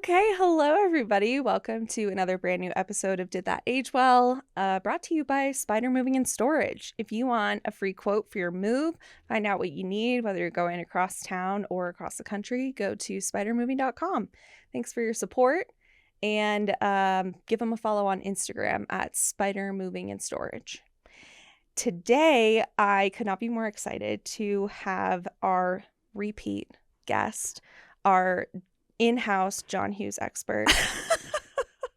Okay, hello everybody. Welcome to another brand new episode of Did That Age Well, brought to you by Spider Moving and Storage. If you want a free quote for your move, find out what you need, whether you're going across town or across the country, go to spidermoving.com. Thanks for your support, and give them a follow on Instagram at Spider Moving and Storage. Today, I could not be more excited to have our repeat guest, our in-house John Hughes expert.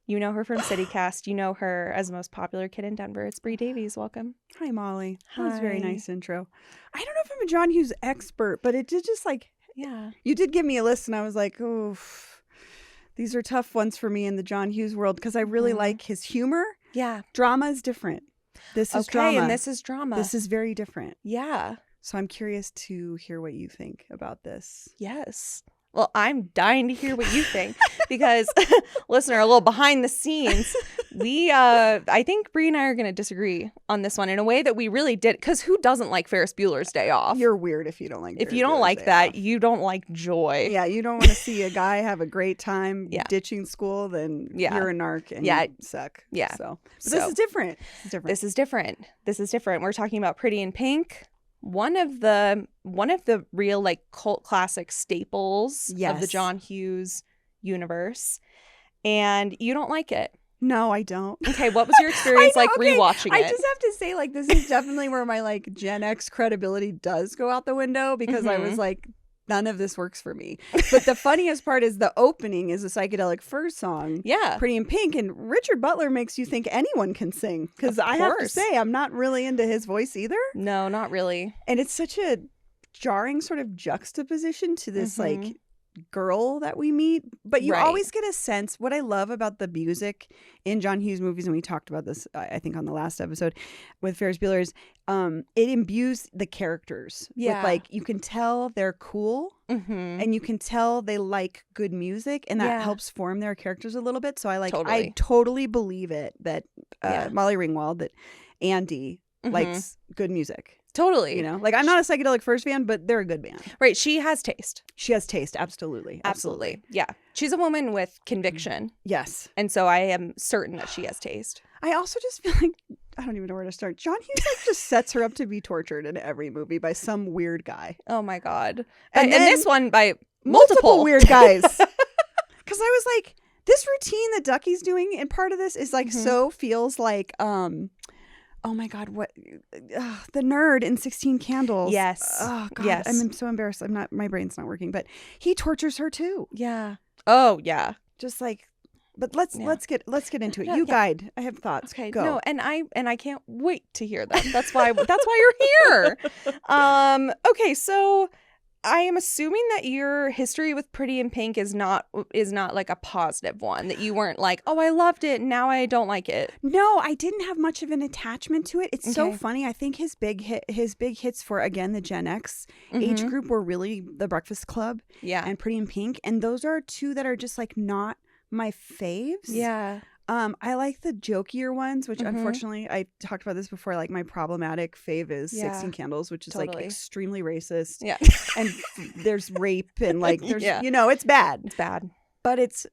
You know her from CityCast. You know her as the most popular kid in Denver. It's Bree Davies. Welcome. Hi, Molly. Hi. That was a very nice intro. I don't know if I'm a John Hughes expert, but it did just Yeah. You did give me a list and I was like, oh, these are tough ones for me in the John Hughes world because I really like his humor. Yeah. Drama is different. This is okay, drama. and this is drama. This is very different. Yeah. So I'm curious to hear what you think about this. Yes. Well, I'm dying to hear what you think because, listener, a little behind the scenes, I think Bree and I are going to disagree on this one in a way that we really did. Because who doesn't like Ferris Bueller's Day Off? You're weird if you don't like If Ferris you don't Bueller's like Day that, Off. you don't like joy. Yeah, you don't want to see a guy have a great time ditching school, then Yeah. you're a narc and Yeah. you suck. Yeah. So, but So- this is different. This is different. We're talking about Pretty in Pink. One of the real like cult classic staples of the Yes. John Hughes universe. And you don't like it. No, I don't. Okay, what was your experience like rewatching it? I just have to say, this is definitely where my Gen X credibility does go out the window because I was like, none of this works for me. But the funniest part is the opening is a psychedelic fur song. Yeah. Pretty in Pink. And Richard Butler makes you think anyone can sing. Because I have to say, I'm not really into his voice either. No, not really. And it's such a jarring sort of juxtaposition to this girl that we meet, but you always get a sense. What I love about the music in John Hughes movies, and we talked about this I think on the last episode with Ferris Bueller, is it imbues the characters with you can tell they're cool and you can tell they like good music, and that helps form their characters a little bit. So I totally believe it that Molly Ringwald, that Andy likes good music. Totally. You know, I'm not a Psychedelic Furs fan, but they're a good band. Right. She has taste. She has taste. Absolutely. Yeah. She's a woman with conviction. Yes. And so I am certain that she has taste. I also just feel like, I don't even know where to start. John Hughes just sets her up to be tortured in every movie by some weird guy. Oh my God. And then this one by multiple weird guys. Because I was like, this routine that Ducky's doing in part of this is so feels like, oh my God, what the nerd in 16 Candles. Yes. Oh God. Yes. I'm so embarrassed. My brain's not working, but he tortures her too. Yeah. Oh yeah. Just but let's get into it. Yeah, You guide. I have thoughts. Okay. Go. No, and I can't wait to hear them. That's why you're here. Okay, so I am assuming that your history with Pretty in Pink is not like a positive one, that you weren't like, oh, I loved it, now I don't like it. No, I didn't have much of an attachment to it. It's so funny. I think his big hits for, again, the Gen X age group were really The Breakfast Club and Pretty in Pink. And those are two that are just not my faves. Yeah. I like the jokier ones, which unfortunately I talked about this before. My problematic fave is 16 Candles, which is extremely racist. Yeah. And there's rape and there's it's bad. It's bad. But it's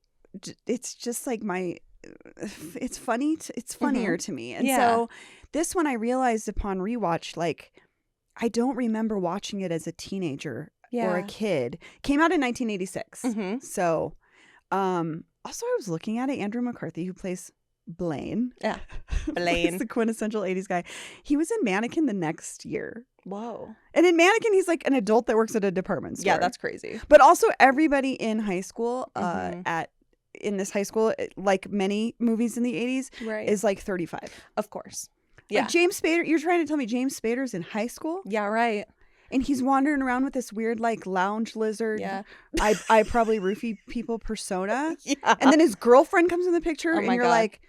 just it's funny. It's funnier to me. And so this one I realized upon rewatch, I don't remember watching it as a teenager or a kid. Came out in 1986. So, also, I was looking at it. Andrew McCarthy, who plays Blaine. Yeah. Blaine. He's the quintessential 80s guy. He was in Mannequin the next year. Whoa. And in Mannequin, he's an adult that works at a department store. Yeah, that's crazy. But also everybody in high school, in this high school, like many movies in the 80s, is 35. Of course. Yeah. James Spader, you're trying to tell me James Spader's in high school? Yeah, right. And he's wandering around with this weird lounge lizard. Yeah. I probably roofie people persona. Yeah. And then his girlfriend comes in the picture and you're God. like,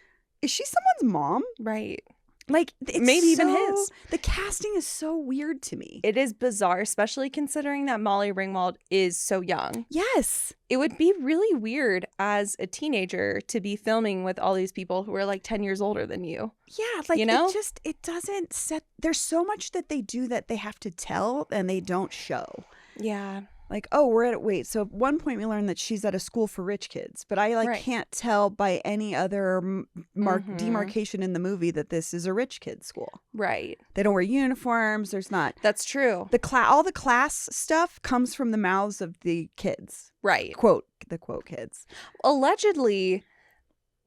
is she someone's mom? Right. It's maybe even his. The casting is so weird to me. It is bizarre, especially considering that Molly Ringwald is so young. Yes. It would be really weird as a teenager to be filming with all these people who are 10 years older than you. Yeah, it doesn't set. There's so much that they do that they have to tell and they don't show. Yeah. like, oh, we're at wait. So at one point we learned that she's at a school for rich kids, but I Right. can't tell by any other demarcation in the movie that this is a rich kid school. Right. They don't wear uniforms. There's not. That's true. All the class stuff comes from the mouths of the kids. Right. The quote kids. Allegedly,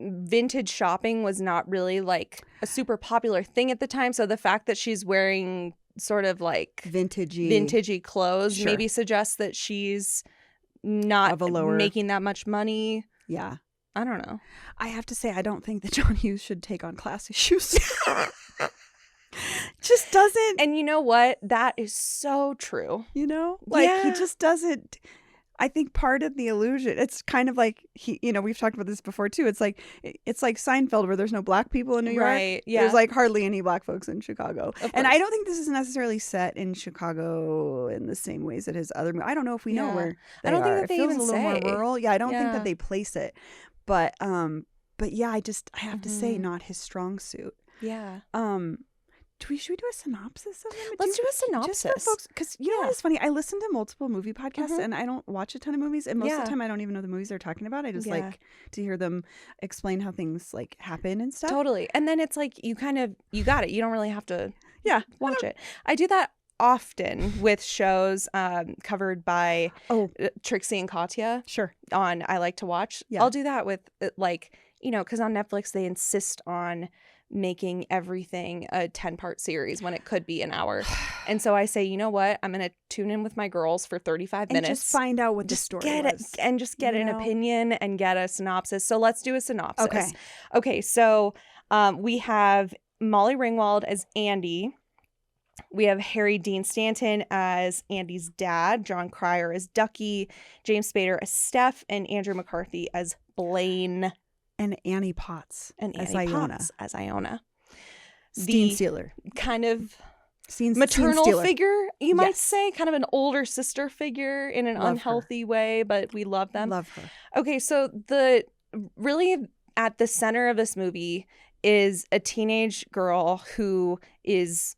vintage shopping was not really like a super popular thing at the time. So the fact that she's wearing sort of like vintagey clothes maybe suggests that she's not making that much money. Yeah. I don't know. I have to say, I don't think that John Hughes should take on class issues. Just doesn't. And you know what? That is so true. You know? Like, he just doesn't. I think part of the illusion, it's kind of like, we've talked about this before too. It's like Seinfeld, where there's no black people in New York. Right. Yeah. There's like hardly any black folks in Chicago. And I don't think this is necessarily set in Chicago in the same ways that his other movies. I don't know if we know where they I don't are. think that they it feels even a little more rural. Yeah, I don't think that they place it. But yeah, I have to say, not his strong suit. Yeah. Should we do a synopsis of them? Let's do a synopsis. Just for folks, because you know what is funny? I listen to multiple movie podcasts and I don't watch a ton of movies. And most of the time I don't even know the movies they're talking about. I just like to hear them explain how things like happen and stuff. Totally. And then it's like you got it. You don't really have to watch it. I do that often with shows covered by Trixie and Katya. Sure. On I Like to Watch. Yeah. I'll do that with because on Netflix they insist on making everything a 10-part series when it could be an hour. And so I say, you know what? I'm going to tune in with my girls for 35 minutes. And just find out what the story was. And just get an opinion and get a synopsis. So let's do a synopsis. Okay. So we have Molly Ringwald as Andy. We have Harry Dean Stanton as Andy's dad, John Cryer as Ducky, James Spader as Steph, and Andrew McCarthy as Blaine. And Annie Potts as Iona. Scene stealer. Kind of maternal figure, you might say. Kind of an older sister figure in an unhealthy way, but we love them. Love her. Okay, so really at the center of this movie is a teenage girl who is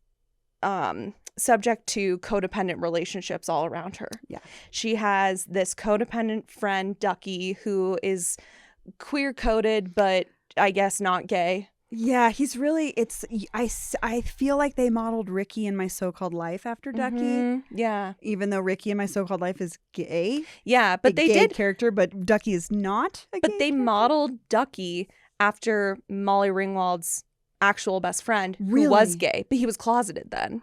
subject to codependent relationships all around her. Yeah. She has this codependent friend, Ducky, who is queer coded, but I guess not gay. Yeah, he's really, I feel like they modeled Ricky in My So-Called Life after Ducky. Yeah. Even though Ricky in My So-Called Life is gay. Yeah, but they did character, but Ducky is not a gay But they modeled Ducky after Molly Ringwald's actual best friend, who was gay, but he was closeted then.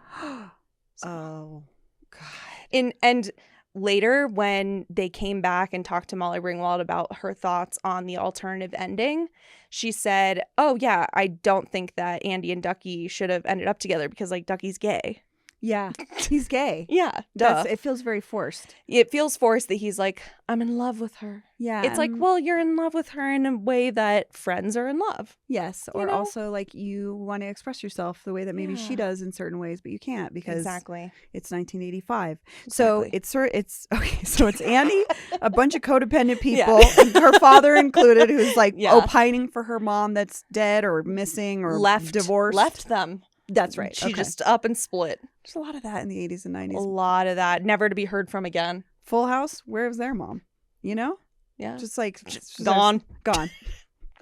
Oh, God. And later, when they came back and talked to Molly Ringwald about her thoughts on the alternative ending, she said, oh, yeah, I don't think that Andy and Ducky should have ended up together because, like, Ducky's gay. Yeah, he's gay. Yeah, it feels very forced. It feels forced that he's like, I'm in love with her. Yeah. It's like, well, you're in love with her in a way that friends are in love. Yes. Or also like you want to express yourself the way that maybe she does in certain ways, but you can't because it's 1985. So it's okay. So it's Andy, a bunch of codependent people, her father included, who's like opining for her mom that's dead or missing or divorced. Left them. That's right. She just up and split. There's a lot of that in the 80s and 90s. A lot of that. Never to be heard from again. Full House, where was their mom? You know? Yeah. Just like gone.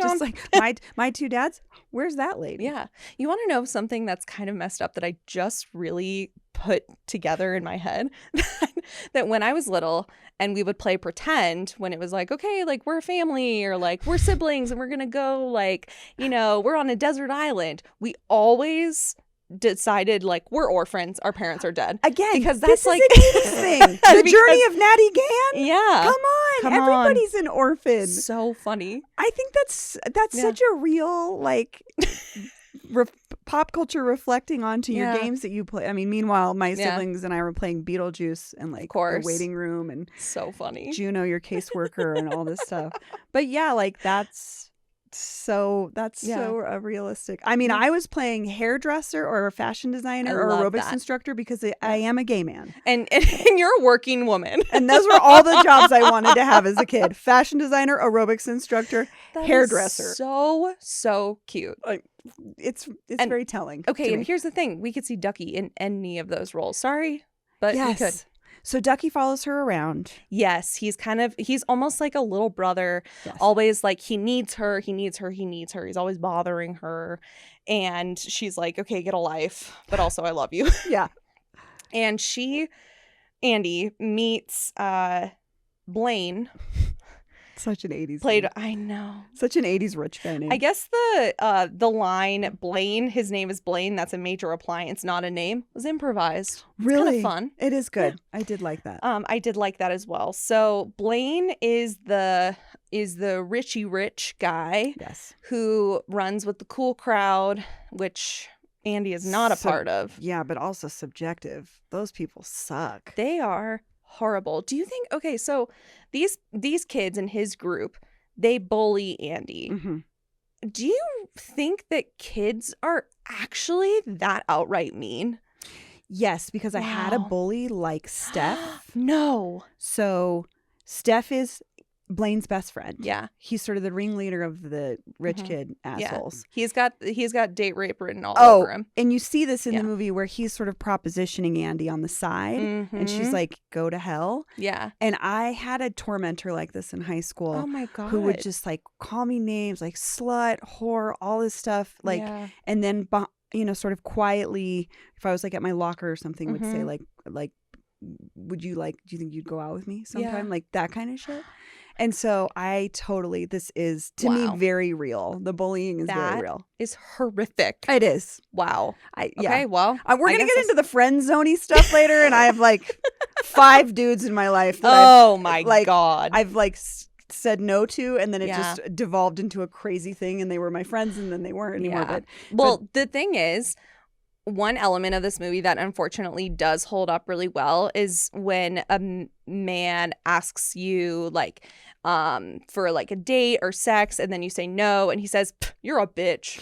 Just like my two dads, where's that lady? Yeah. You want to know something that's kind of messed up that I just really put together in my head? That when I was little and we would play pretend when it was like, okay, like we're a family or like we're siblings and we're going to go like, we're on a desert island. We always decided like we're orphans, our parents are dead. Again, because that's like this thing. The journey of Natty Gann. Yeah. Come on. Everybody's an orphan. So funny. I think that's such a real like pop culture reflecting onto your games that you play. I mean, meanwhile, my siblings and I were playing Beetlejuice and like the waiting room and so funny. Juno, your caseworker and all this stuff. But yeah, like that's so realistic. I mean, I was playing hairdresser or a fashion designer or aerobics instructor because I am a gay man. And you're a working woman. And those were all the jobs I wanted to have as a kid. Fashion designer, aerobics instructor, hairdresser. So cute. It's very telling. Okay, and here's the thing. We could see Ducky in any of those roles. Sorry, but we could. So Ducky follows her around. Yes, he's almost like a little brother. Yes. Always like he needs her. He's always bothering her. And she's like, okay, get a life. But also I love you. Yeah. And Andy meets Blaine. Such an 80s Played, name. I know. Such an 80s rich guy name. I guess the line Blaine, his name is Blaine, that's a major appliance, not a name, was improvised. It's really kind of fun. It is good. Yeah. I did like that. I did like that as well. So Blaine is the Richie rich guy. Yes. Who runs with the cool crowd, which Andy is not a part of. Yeah, but also subjective. Those people suck. They are horrible. Do you think, okay, so these kids in his group, they bully Andy. Mm-hmm. Do you think that kids are actually that outright mean? Yes, because I had a bully like Steph. No. So Steph is Blaine's best friend. Yeah. He's sort of the ringleader of the rich kid assholes. Yeah. He's got date rape written all over him. And you see this in the movie where he's sort of propositioning Andy on the side. Mm-hmm. And she's like, go to hell. Yeah. And I had a tormentor like this in high school. Oh my God. Who would just like call me names like slut, whore, all this stuff. Like, and then, sort of quietly, if I was like at my locker or something, would say like, do you think you'd go out with me sometime? Like that kind of shit. And so this is, to me, very real. The bullying is very real. Is horrific. It is. Wow. Okay, well. We're going to get into the friend zone-y stuff later, and I have like 5 dudes in my life that God. I've like said no to, and then it just devolved into a crazy thing, and they were my friends, and then they weren't anymore. But the thing is, one element of this movie that unfortunately does hold up really well is when a man asks you like for like a date or sex, and then you say no, and he says, "You're a bitch."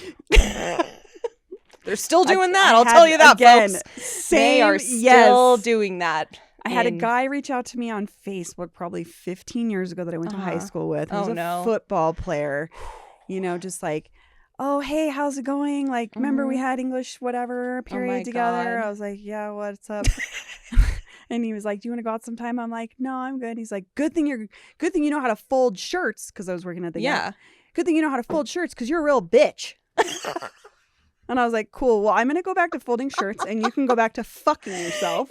They're still doing that. I'll tell you that, folks. They are still doing that. I had a guy reach out to me on Facebook probably 15 years ago that I went to high school with. He was a football player, just like, oh, hey, how's it going? Like, remember we had English whatever period together? God. I was like, yeah, what's up? And he was like, do you want to go out sometime? I'm like, no, I'm good. He's like, good thing you know how to fold shirts, because I was working at the good thing you know how to fold shirts, because you're a real bitch. And I was like, cool. Well, I'm going to go back to folding shirts, and you can go back to fucking yourself.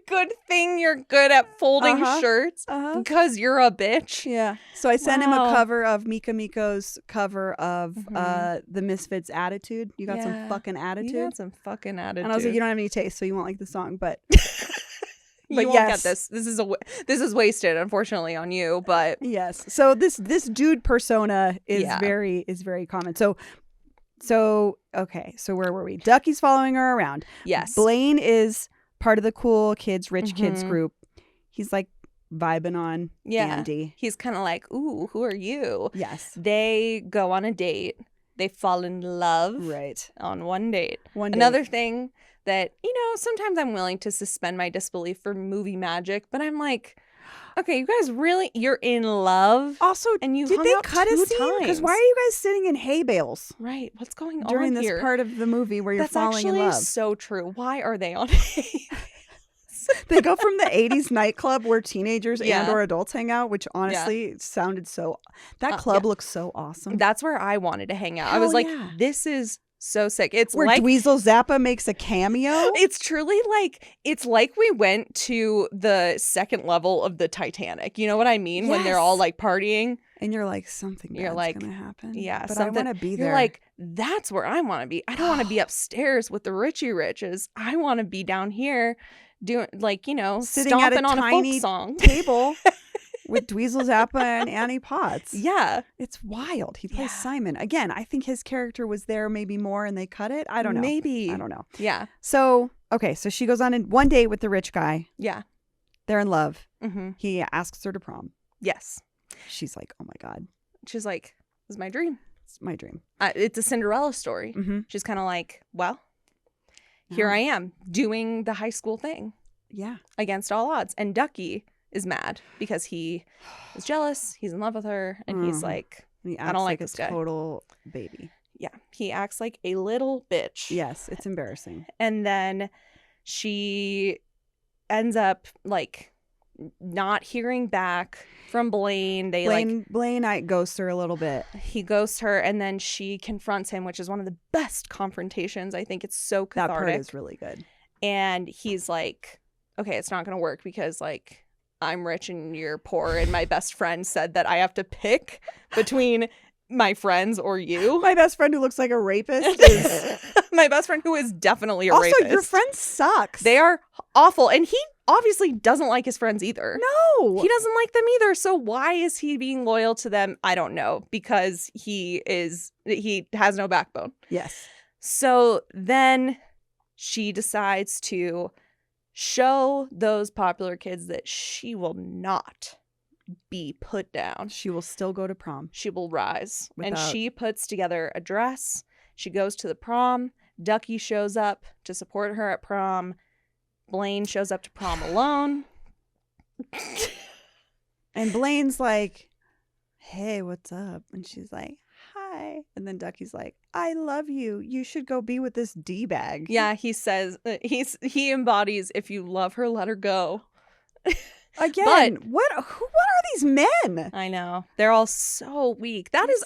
Good thing you're good at folding shirts, because you're a bitch. Yeah. So I sent him a cover of Mika Miko's cover of The Misfits' Attitude. You got some fucking attitude. You got some fucking attitude. And I was like, you don't have any taste, so you won't like the song, but... You won't get this. This is wasted, unfortunately, on you. But yes. So this dude persona is very common. So okay. So where were we? Ducky's following her around. Yes. Blaine is part of the cool kids, rich kids group. He's like vibing on Andy. He's kind of like, ooh, who are you? Yes. They go on a date. They fall in love. Right. On one date. Another thing that, sometimes I'm willing to suspend my disbelief for movie magic, but I'm like, okay, you guys really, you're in love. Also, and you did hung they out cut a 2 scene? Because times. why are you guys sitting in hay bales? Right. What's going on during this here? part of the movie where you're falling in love? That's actually so true. Why are they on hay? They go from the 80s nightclub where teenagers and or adults hang out, which honestly sounded so... That club looks so awesome. That's where I wanted to hang out. I was like, this is so sick. It's where like Dweezil Zappa makes a cameo. It's truly it's like we went to the second level of the Titanic. You know what I mean? When they're all like partying. And you're like, something bad's gonna happen. Yeah, but I want to be there. You're like, that's where I want to be. I don't want to be upstairs with the Richie Riches. I want to be down here doing sitting stomping at a on tiny a folk song table with Dweezil Zappa and Annie Potts. Yeah. It's wild. He plays Simon. Again, I think his character was there maybe more and they cut it. I don't know. Maybe. I don't know. Yeah. So, okay. So she goes on one date with the rich guy. Yeah. They're in love. Mm-hmm. He asks her to prom. Yes. She's like, oh my God. She's like, this is my dream. It's my dream. It's a Cinderella story. Mm-hmm. She's kind of like, well, here I am doing the high school thing. Yeah. Against all odds. And Ducky is mad because he is jealous. He's in love with her. And he's like, I don't like this guy. Total baby. Yeah. He acts like a little bitch. Yes. It's embarrassing. And then ends up like not hearing back from Blaine. Blaine ghosts her a little bit. He ghosts her, and then she confronts him, which is one of the best confrontations. I think it's so cathartic. That part is really good. And he's like, okay, it's not going to work because like I'm rich and you're poor, and my best friend said that I have to pick between my friends or you. My best friend who looks like a rapist is my best friend who is definitely a rapist. Also, your friend sucks. They are awful, and he obviously doesn't like his friends either. No, he doesn't like them either. So why is he being loyal to them? I don't know, because he has no backbone. Yes. So then she decides to show those popular kids that she will not be put down. She will still go to prom. She will rise. And she puts together a dress. She goes to the prom. Ducky shows up to support her at prom. Blaine shows up to prom alone. And Blaine's like, hey, what's up? And she's like, hi. And then Ducky's like, I love you. You should go be with this D-bag. Yeah, he says, he embodies, if you love her, let her go. Again, what are these men? I know. They're all so weak. That's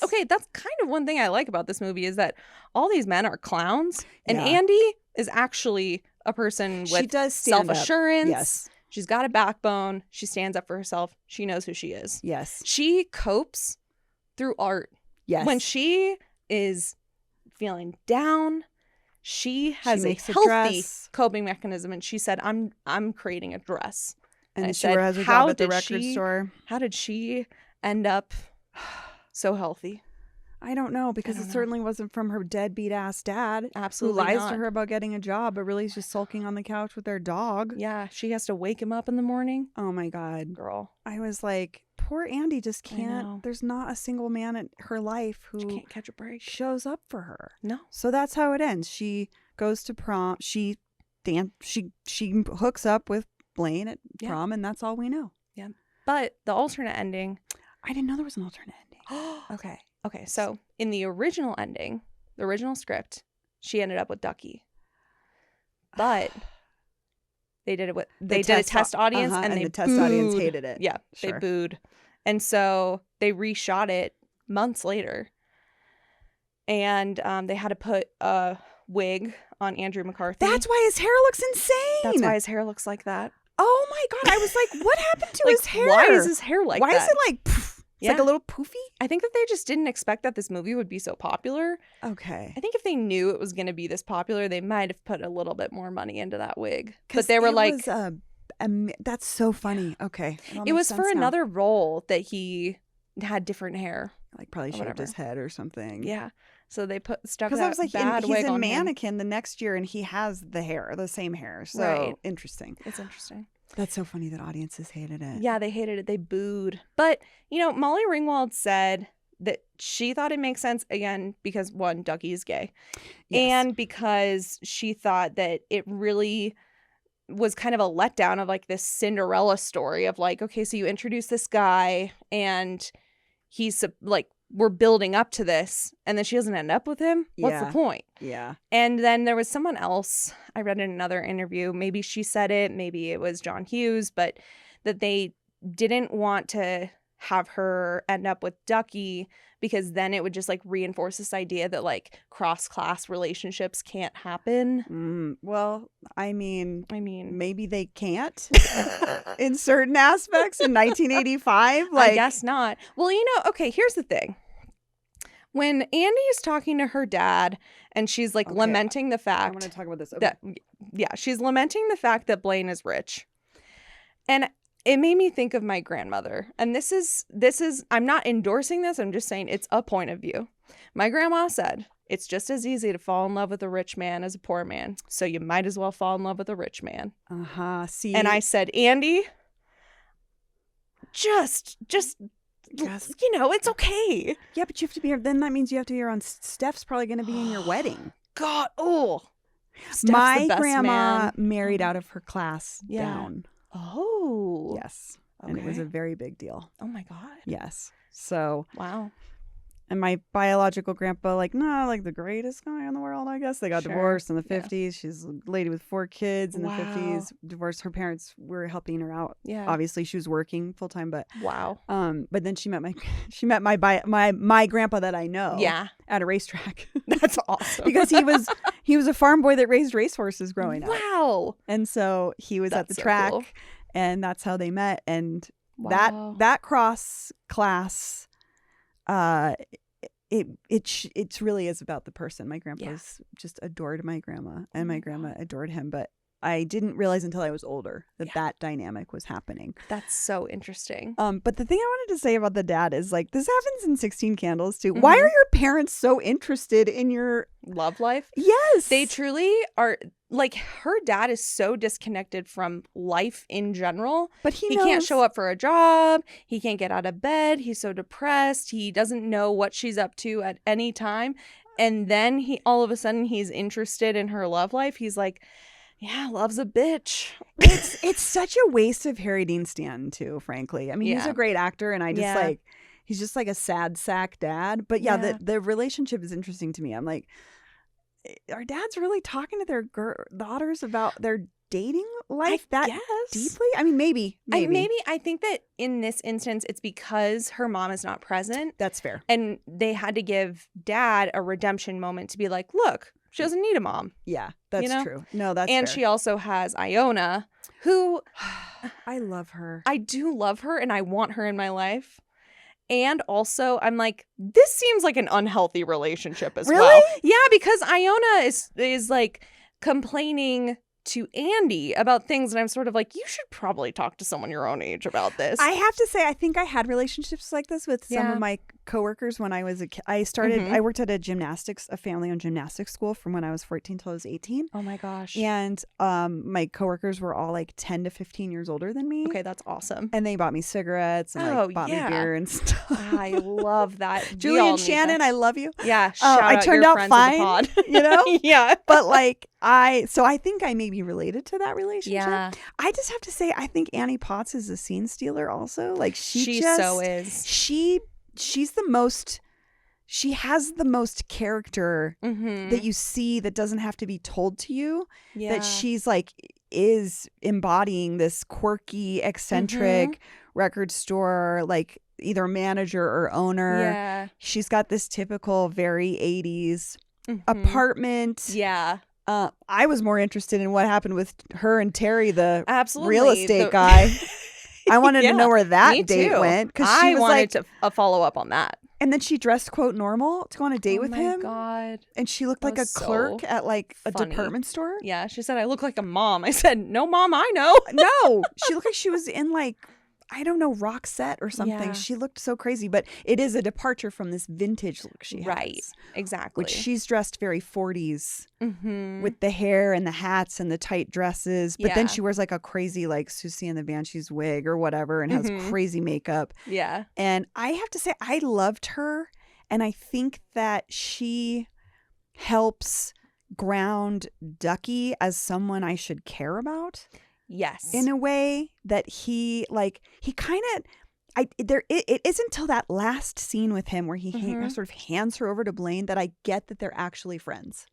kind of one thing I like about this movie is that all these men are clowns. And Andy is actually a person with self-assurance. Yes. She's got a backbone. She stands up for herself. She knows who she is. Yes. She copes through art. Yes. When she is feeling down, she has a healthy coping mechanism. And she said, I'm creating a dress. And she has a job at the record store. How did she end up so healthy? I don't know, because it certainly wasn't from her deadbeat ass dad. Absolutely who lies not. to her about getting a job, but really is just sulking on the couch with their dog. Yeah, she has to wake him up in the morning. Oh my God. Girl. I was like, poor Andy just can't. There's not a single man in her life who she can't catch a break. Shows up for her. No. So that's how it ends. She goes to prom. She hooks up with Blaine at prom, and that's all we know. Yeah. But the alternate ending. I didn't know there was an alternate ending. Okay. So in the original ending, the original script, she ended up with Ducky. But they did a test audience, and the test audience hated it. Yeah, sure. They booed. And so they reshot it months later. And they had to put a wig on Andrew McCarthy. That's why his hair looks insane. That's why his hair looks like that. Oh my God. I was like, what happened to his hair? Why is his hair like that? Why is it like, poof? It's like a little poofy? I think that they just didn't expect that this movie would be so popular. Okay. I think if they knew it was going to be this popular, they might have put a little bit more money into that wig. But they were like... that's so funny. Okay. It was for another role that he had different hair. Like probably shaved his head or something. Yeah. So they stuck that because I was like, he's in Mannequin the next year, and he has the same hair. So interesting. It's interesting. That's so funny that audiences hated it. Yeah, they hated it. They booed. But Molly Ringwald said that she thought it makes sense again because one, Ducky is gay, and because she thought that it really was kind of a letdown of like this Cinderella story of like, okay, so you introduce this guy and he's like, we're building up to this, and then she doesn't end up with him. What's the point? Yeah. And then there was someone else I read in another interview. Maybe she said it. Maybe it was John Hughes, but that they didn't want to have her end up with Ducky because then it would just like reinforce this idea that like cross-class relationships can't happen. Well, I mean, maybe they can't in certain aspects in 1985. I guess not. Well, okay, here's the thing. When Andy is talking to her dad and she's like lamenting the fact I want to talk about this. She's lamenting the fact that Blaine is rich. And it made me think of my grandmother. And this is I'm not endorsing this. I'm just saying it's a point of view. My grandma said, it's just as easy to fall in love with a rich man as a poor man. So you might as well fall in love with a rich man. See. And I said, Andy, just it's okay. Yeah, but you have to be here. Then that means you have to be here on Steph's probably going to be in your wedding. God. Steph's my grandma married out of her class down. Oh. Yes. Okay. And it was a very big deal. Oh my God. Yes. So. Wow. And my biological grandpa, like, not like the greatest guy in the world, I guess. They got divorced in the 50s. She's a lady with 4 kids in the 50s. Divorced. Her parents were helping her out. Yeah. Obviously, she was working full time, but but then she met my grandpa that I know. Yeah. At a racetrack. That's awesome. Because he was a farm boy that raised racehorses growing up. Wow. And so he was at the track, cool. And that's how they met. And that cross class. It really is about the person. My grandpa's just adored my grandma, and my grandma adored him, but I didn't realize until I was older that dynamic was happening. That's so interesting. But the thing I wanted to say about the dad is, like, this happens in 16 Candles too. Mm-hmm. Why are your parents so interested in your love life? Yes. They truly are. Like, her dad is so disconnected from life in general. But he can't show up for a job. He can't get out of bed. He's so depressed. He doesn't know what she's up to at any time. And then all of a sudden he's interested in her love life. He's like, yeah, love's a bitch. It's such a waste of Harry Dean Stanton too, frankly. I mean, he's a great actor, and I just he's just like a sad sack dad. But the relationship is interesting to me. I'm like, are dads really talking to their daughters about their dating life deeply? I mean, maybe. I think that in this instance, it's because her mom is not present. That's fair. And they had to give dad a redemption moment to be like, look, she doesn't need a mom. Yeah, that's true. No, that's and fair. She also has Iona, who I love her. I do love her, and I want her in my life. And also, I'm like, this seems like an unhealthy relationship as well. Yeah, because Iona is like complaining to Andy about things, and I'm sort of like, you should probably talk to someone your own age about this. I have to say, I think I had relationships like this with some of my coworkers when I was a kid. I worked at a family-owned gymnastics school from when I was 14 till I was 18. Oh my gosh. And my coworkers were all like 10 to 15 years older than me. Okay, that's awesome. And they bought me cigarettes and bought me beer and stuff. I love that. Julie and Shannon, I love you. Yeah, I turned out fine, you know? Yeah. But like, I think I may be related to that relationship. Yeah. I just have to say, I think Annie Potts is a scene stealer also. Like, she so is. She's the most, she has the most character that you see that doesn't have to be told to you. Yeah. That she's like, is embodying this quirky, eccentric record store, like either manager or owner. Yeah. She's got this typical, very 80s apartment. Yeah. I was more interested in what happened with her and Terry, the real estate guy. I wanted to know where that date went, because I wanted to follow up on that. And then she dressed, quote, normal to go on a date with him. Oh my God. And she looked like a clerk at like a department store. Yeah. She said, I look like a mom. I said, no, mom, I know. No. She looked like she was in like, I don't know, Roxette or something. Yeah. She looked so crazy, but it is a departure from this vintage look she has. Right, exactly. Which she's dressed very 40s with the hair and the hats and the tight dresses. But then she wears like a crazy, like Susie and the Banshees wig or whatever, and has crazy makeup. Yeah. And I have to say, I loved her. And I think that she helps ground Ducky as someone I should care about. Yes. In a way that he kind of, it isn't until that last scene with him where he sort of hands her over to Blaine that I get that they're actually friends.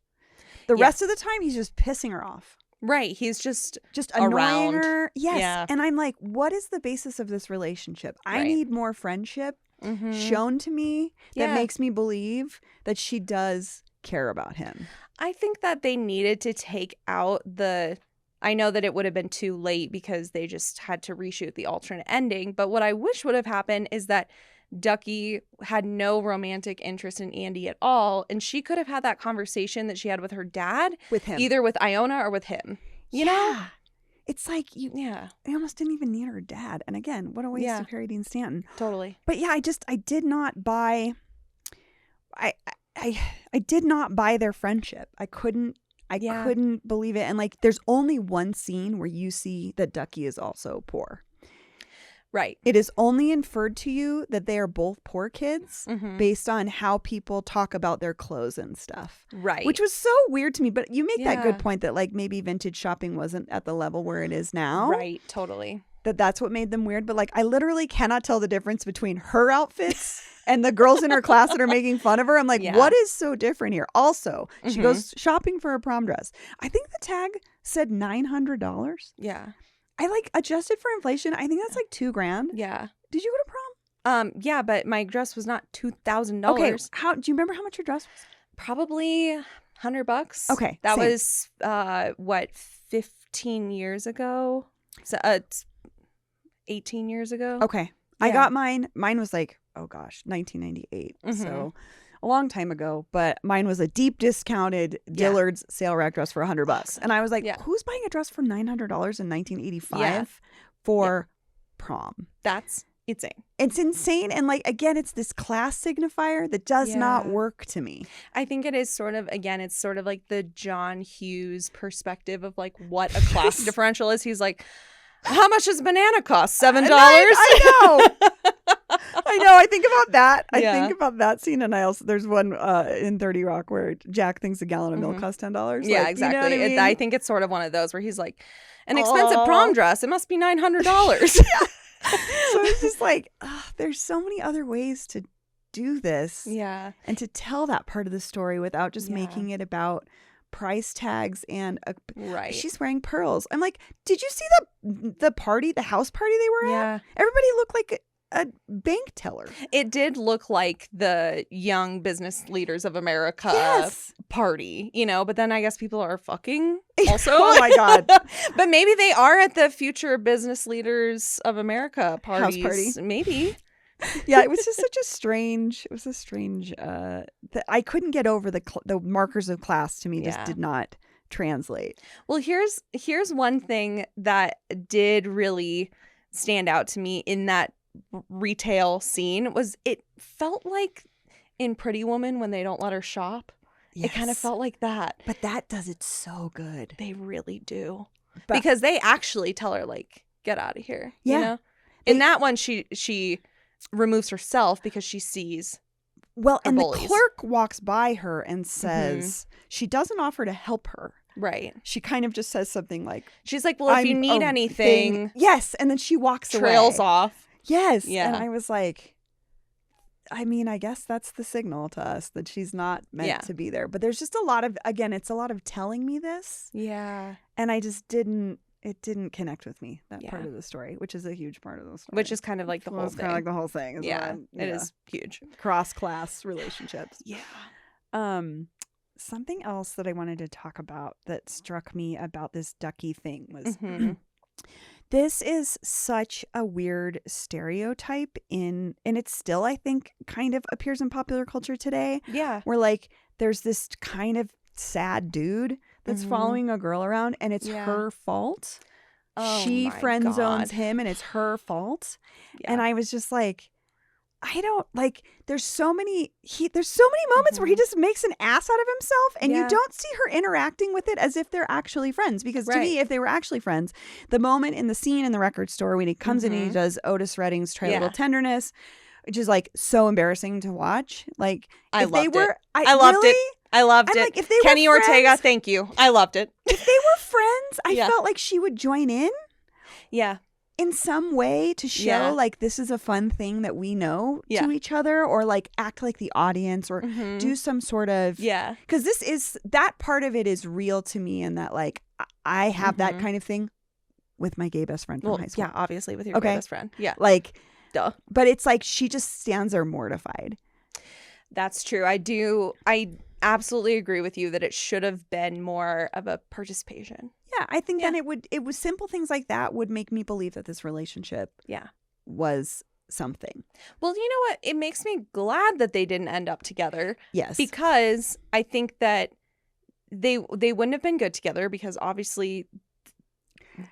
The rest of the time, he's just pissing her off. Right. He's just annoying her. Yes. Yeah. And I'm like, what is the basis of this relationship? I need more friendship shown to me that makes me believe that she does care about him. I think that they needed to take out I know that it would have been too late because they just had to reshoot the alternate ending. But what I wish would have happened is that Ducky had no romantic interest in Andy at all. And she could have had that conversation that she had with her dad. With him. Either with Iona or with him. You know? It's like, they almost didn't even need her dad. And again, what a waste of Harry Dean Stanton. Totally. But yeah, I did not buy, I did not buy their friendship. I couldn't believe it. And like, there's only one scene where you see that Ducky is also poor. Right. It is only inferred to you that they are both poor kids based on how people talk about their clothes and stuff. Right. Which was so weird to me. But you make that good point that like maybe vintage shopping wasn't at the level where it is now. Right. Totally. that's what made them weird. But like, I literally cannot tell the difference between her outfits and the girls in her class that are making fun of her. I'm like, what is so different here? Also, she goes shopping for a prom dress. I think the tag said $900. Yeah. I like adjusted for inflation. I think that's like $2,000. Yeah. Did you go to prom? Yeah, but my dress was not $2,000. Okay. Do you remember how much your dress was? Probably $100. Okay. That was what, 15 years ago? So 18 years ago. Okay. Yeah. I got mine. Mine was like, oh gosh, 1998. So a long time ago, but mine was a deep discounted Dillard's sale rack dress for $100. And I was like, who's buying a dress for $900 in 1985 for prom? That's insane. It's insane. And like, again, it's this class signifier that does not work to me. I think it is sort of, again, it's sort of like the John Hughes perspective of like what a class differential is. He's like, how much does a banana cost? $7? I know. I know. I think about that. I think about that scene. And there's one in 30 Rock where Jack thinks a gallon of milk costs $10. Yeah, like, exactly. You know what I mean? I think it's sort of one of those where he's like, an expensive prom dress, it must be $900. So it's just like, there's so many other ways to do this. Yeah. And to tell that part of the story without just making it about price tags and she's wearing pearls. I'm like, did you see the party, the house party they were at? Everybody looked like a bank teller. It did look like the Young Business Leaders of America party, you know, but then I guess people are fucking also. Oh my God. But maybe they are at the Future Business Leaders of America parties. House party. Maybe. Yeah, it was just such a strange, I couldn't get over the markers of class to me just did not translate. Well, here's one thing that did really stand out to me in that retail scene was it felt like in Pretty Woman when they don't let her shop. It kind of felt like that. But that does it so good. They really do. Because they actually tell her like, get out of here. Yeah. You know? In that one she removes herself because she sees and bullies. The clerk walks by her and says she doesn't offer to help her. Right. She kind of just says something like, she's like, well, if you need anything. Yes. And then she walks trails away. Off. Yes. Yeah. And I was like, I mean, I guess that's the signal to us that she's not meant to be there. But there's just a lot of, again, it's a lot of telling me this. Yeah. And I just didn't connect with me, that part of the story, which is a huge part of the story. Which is kind of like the whole thing. It's kind of like the whole thing. Yeah. It is huge. Cross-class relationships. Yeah. Something else that I wanted to talk about that struck me about this Ducky thing was this is such a weird stereotype and it still, I think, kind of appears in popular culture today. Yeah. Where like there's this kind of sad dude that's following a girl around and it's her fault. She friend zones him and it's her fault. Yeah. And I was just like, I don't like, there's so many moments where he just makes an ass out of himself and you don't see her interacting with it as if they're actually friends. Because to me, if they were actually friends, the moment in the scene in the record store when he comes in and he does Otis Redding's Try a Little Tenderness, which is like so embarrassing to watch. Like I loved it. I loved it. I loved it. Like, if they Kenny were friends, Ortega, thank you. I loved it. If they were friends, I felt like she would join in. Yeah. In some way to show like this is a fun thing that we know to each other, or like act like the audience, or do some sort of because this is that part of it is real to me, and that like I have that kind of thing with my gay best friend from high school. Yeah, obviously with your gay best friend. Yeah, like duh. But it's like she just stands there mortified. That's true. I absolutely agree with you that it should have been more of a participation. Yeah, I think then it was simple things like that would make me believe that this relationship was something. Well, you know what? It makes me glad that they didn't end up together. Yes. Because I think that they wouldn't have been good together because obviously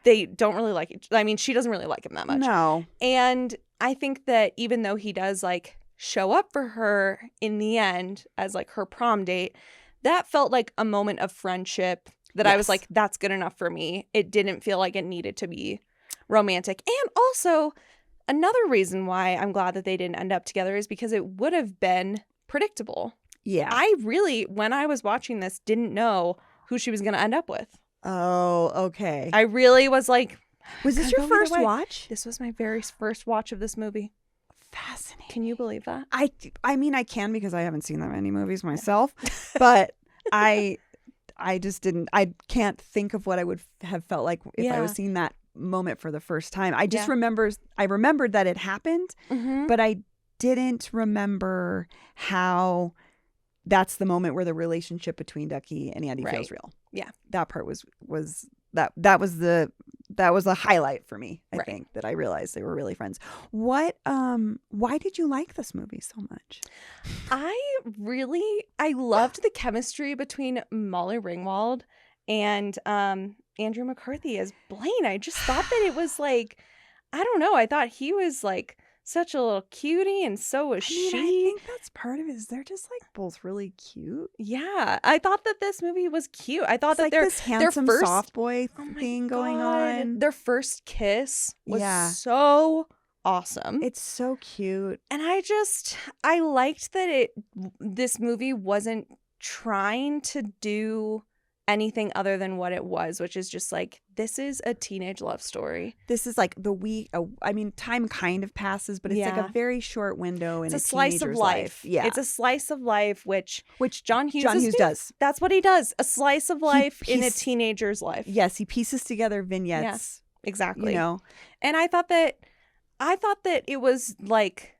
they don't really like each. I mean, she doesn't really like him that much. No. And I think that even though he does like show up for her in the end as like her prom date, that felt like a moment of friendship that I was like, that's good enough for me. It didn't feel like it needed to be romantic. And also another reason why I'm glad that they didn't end up together is because it would have been predictable. Yeah. I really, when I was watching this, didn't know who she was going to end up with. Oh, okay. I really was like, Was this Could your go either first way. watch? This was my very first watch of this movie. Fascinating. Can you believe that? I mean, I can because I haven't seen that many movies myself, but I just didn't. I can't think of what I would have felt like if I was seeing that moment for the first time. I just remembered that it happened, but I didn't remember how that's the moment where the relationship between Ducky and Andy feels real. Yeah, that part was that was a highlight for me. I think that I realized they were really friends. Why did you like this movie so much? I loved the chemistry between Molly Ringwald and Andrew McCarthy as Blaine. I just thought that it was like, I don't know. I thought he was like such a little cutie, and so was she. I think that's part of it. Is they're just like both really cute. Yeah, I thought that this movie was cute. I thought that like this handsome their first, soft boy thing going on. Their first kiss was so awesome. It's so cute, and I liked that this movie wasn't trying to do anything other than what it was, which is just like, this is a teenage love story. This is like time kind of passes, but it's like a very short window in a slice of life. Yeah, it's a slice of life, which John Hughes does. That's what he does. A slice of life in a teenager's life. Yes, he pieces together vignettes. Yes, exactly. You know, and I thought that it was like,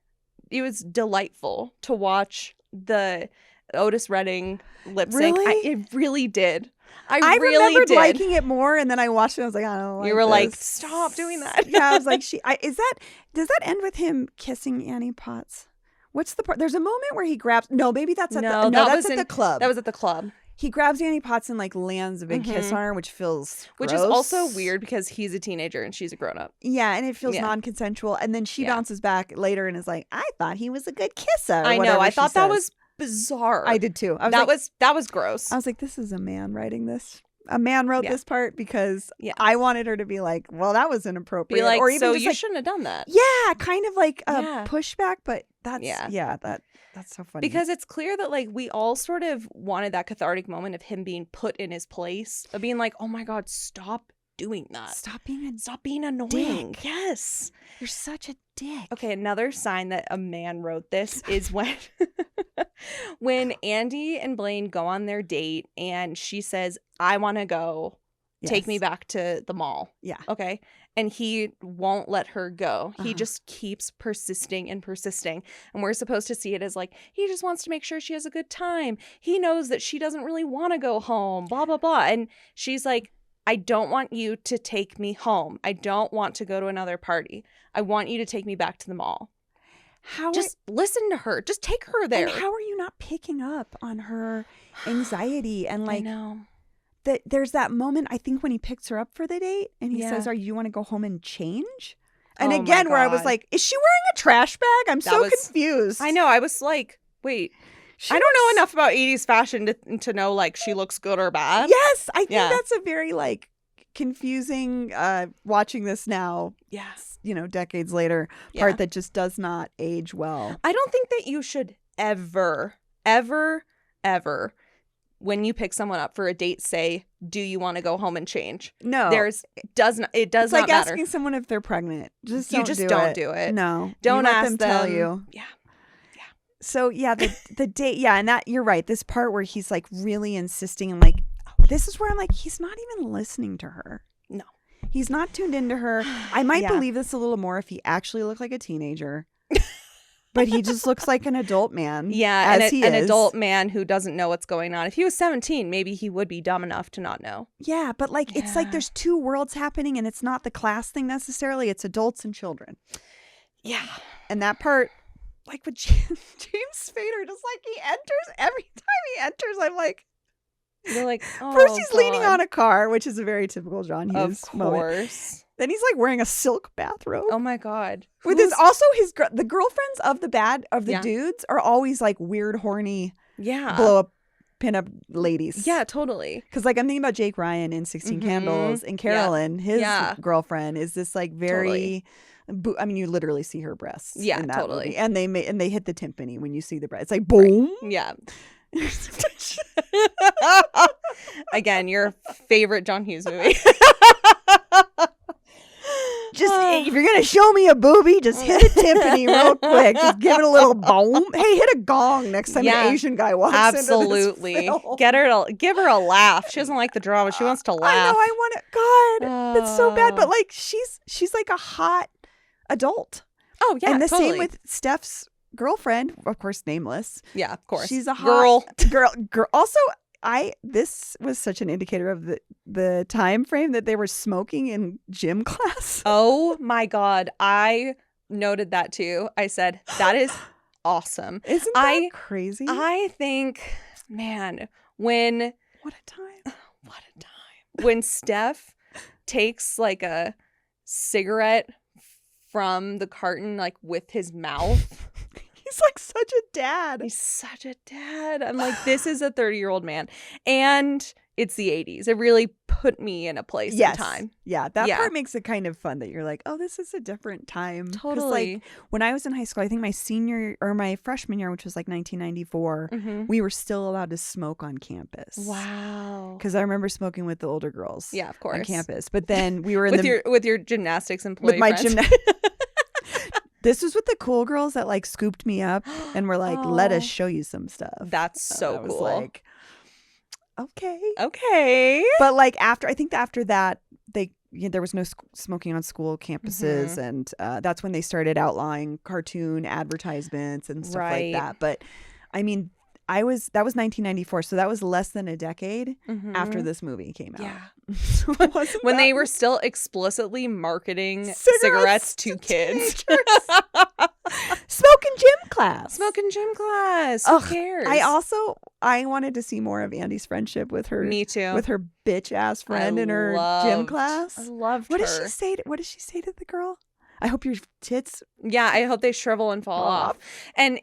it was delightful to watch the Otis Redding lip sync. Really? It really did. I really remembered did. liking it more, and then I watched it. I was like, I don't like. You were this. like, stop doing that. Yeah, I was like, does that end with him kissing Annie Potts? What's the part? There's a moment where he grabs. No, maybe that's at the club. That was at the club. He grabs Annie Potts and like lands a big kiss on her, which feels gross. Which is also weird because he's a teenager and she's a grown up. Yeah, and it feels non-consensual. And then she bounces back later and is like, I thought he was a good kisser. I know. I thought that was bizarre. I did too. That was gross. I was like, this is a man writing this. A man wrote this part because I wanted her to be like, well, that was inappropriate. Be like, or even so just you like, shouldn't have done that. Yeah, kind of like a pushback, but that's that's so funny. Because it's clear that like we all sort of wanted that cathartic moment of him being put in his place, of being like, oh my God, stop doing that. Stop being annoying. Dick. Yes. You're such a dick. Okay, another sign that a man wrote this is when Andy and Blaine go on their date and she says, I want to go. Take me back to the mall. Yeah. Okay. And he won't let her go. He just keeps persisting and persisting. And we're supposed to see it as like, he just wants to make sure she has a good time. He knows that she doesn't really want to go home, blah, blah, blah. And she's like, I don't want you to take me home. I don't want to go to another party. I want you to take me back to the mall. Just listen to her. Just take her there. And how are you not picking up on her anxiety and like, I know. There's that moment, I think, when he picks her up for the date and he says, "Are you want to go home and change?" And again, where I was like, is she wearing a trash bag? I'm so confused. I know. I was like, wait, I don't know enough about 80s fashion to know like she looks good or bad. Yes, I think that's a very like confusing, watching this now, decades later, part that just does not age well. I don't think that you should ever, when you pick someone up for a date, say, do you want to go home and change? No. It does not matter. It's like asking someone if they're pregnant. Just don't do it. No. Don't ask let them tell you. Yeah. Yeah. So the date, and that you're right. This part where he's like really insisting and like, this is where I'm like, he's not even listening to her. No. He's not tuned into her. I might believe this a little more if he actually looked like a teenager. But he just looks like an adult man. Yeah, an adult man who doesn't know what's going on. If he was 17, maybe he would be dumb enough to not know. Yeah, but like it's like there's two worlds happening, and it's not the class thing necessarily. It's adults and children. Yeah. And that part, like with James Spader, just like he enters, every time he enters, I'm like, you're like, oh, first he's leaning on a car, which is a very typical John Hughes moment. Of course. Then he's like wearing a silk bathrobe. Oh my God. With the girlfriends of the dudes are always like weird, horny, blow up pinup ladies. Yeah, totally. Because like I'm thinking about Jake Ryan in 16 Candles, and Carolyn, his girlfriend, is this like very. Totally. I mean, you literally see her breasts. Yeah, in that totally. Movie. And they hit the timpani when you see the breasts. It's like boom. Right. Yeah. Again, your favorite John Hughes movie. Just if you're gonna show me a boobie, just hit a timpani real quick. Just give it a little boom. Hey, hit a gong next time an Asian guy walks absolutely. into this film. Give her a laugh. She doesn't like the drama. She wants to laugh. I know. I want it. God, that's so bad. But like, she's like a hot adult. Oh yeah, and the totally. same with Steph's girlfriend, of course, nameless. Yeah, of course. She's a hot girl. Also, this was such an indicator of the time frame that they were smoking in gym class. Oh my God. I noted that too. I said, that is awesome. Isn't that crazy? I think, man, what a time. When Steph takes like a cigarette from the carton, like with his mouth. He's like such a dad. He's such a dad. I'm like, this is a 30-year-old man. And it's the 80s. It really put me in a place in time. Yeah, that part makes it kind of fun that you're like, oh, this is a different time. Totally. Like, when I was in high school, I think my freshman year, which was like 1994, we were still allowed to smoke on campus. Wow. Because I remember smoking with the older girls. Yeah, of course. On campus. But then we were in with your gymnastics employee with my friends. This was with the cool girls that like scooped me up and were like, let us show you some stuff. That's so cool. I was like, okay. But like after that, there was no smoking on school campuses, and that's when they started outlawing cartoon advertisements and stuff like that. But I mean, that was 1994, so that was less than a decade after this movie came out. Yeah. So when they were still explicitly marketing cigarettes to kids. Smoke in gym class. Who cares? I wanted to see more of Andy's friendship with her. Me too. With her bitch ass friend in her gym class. I loved her. What did she say to the girl? I hope your tits. Yeah, I hope they shrivel and fall off. And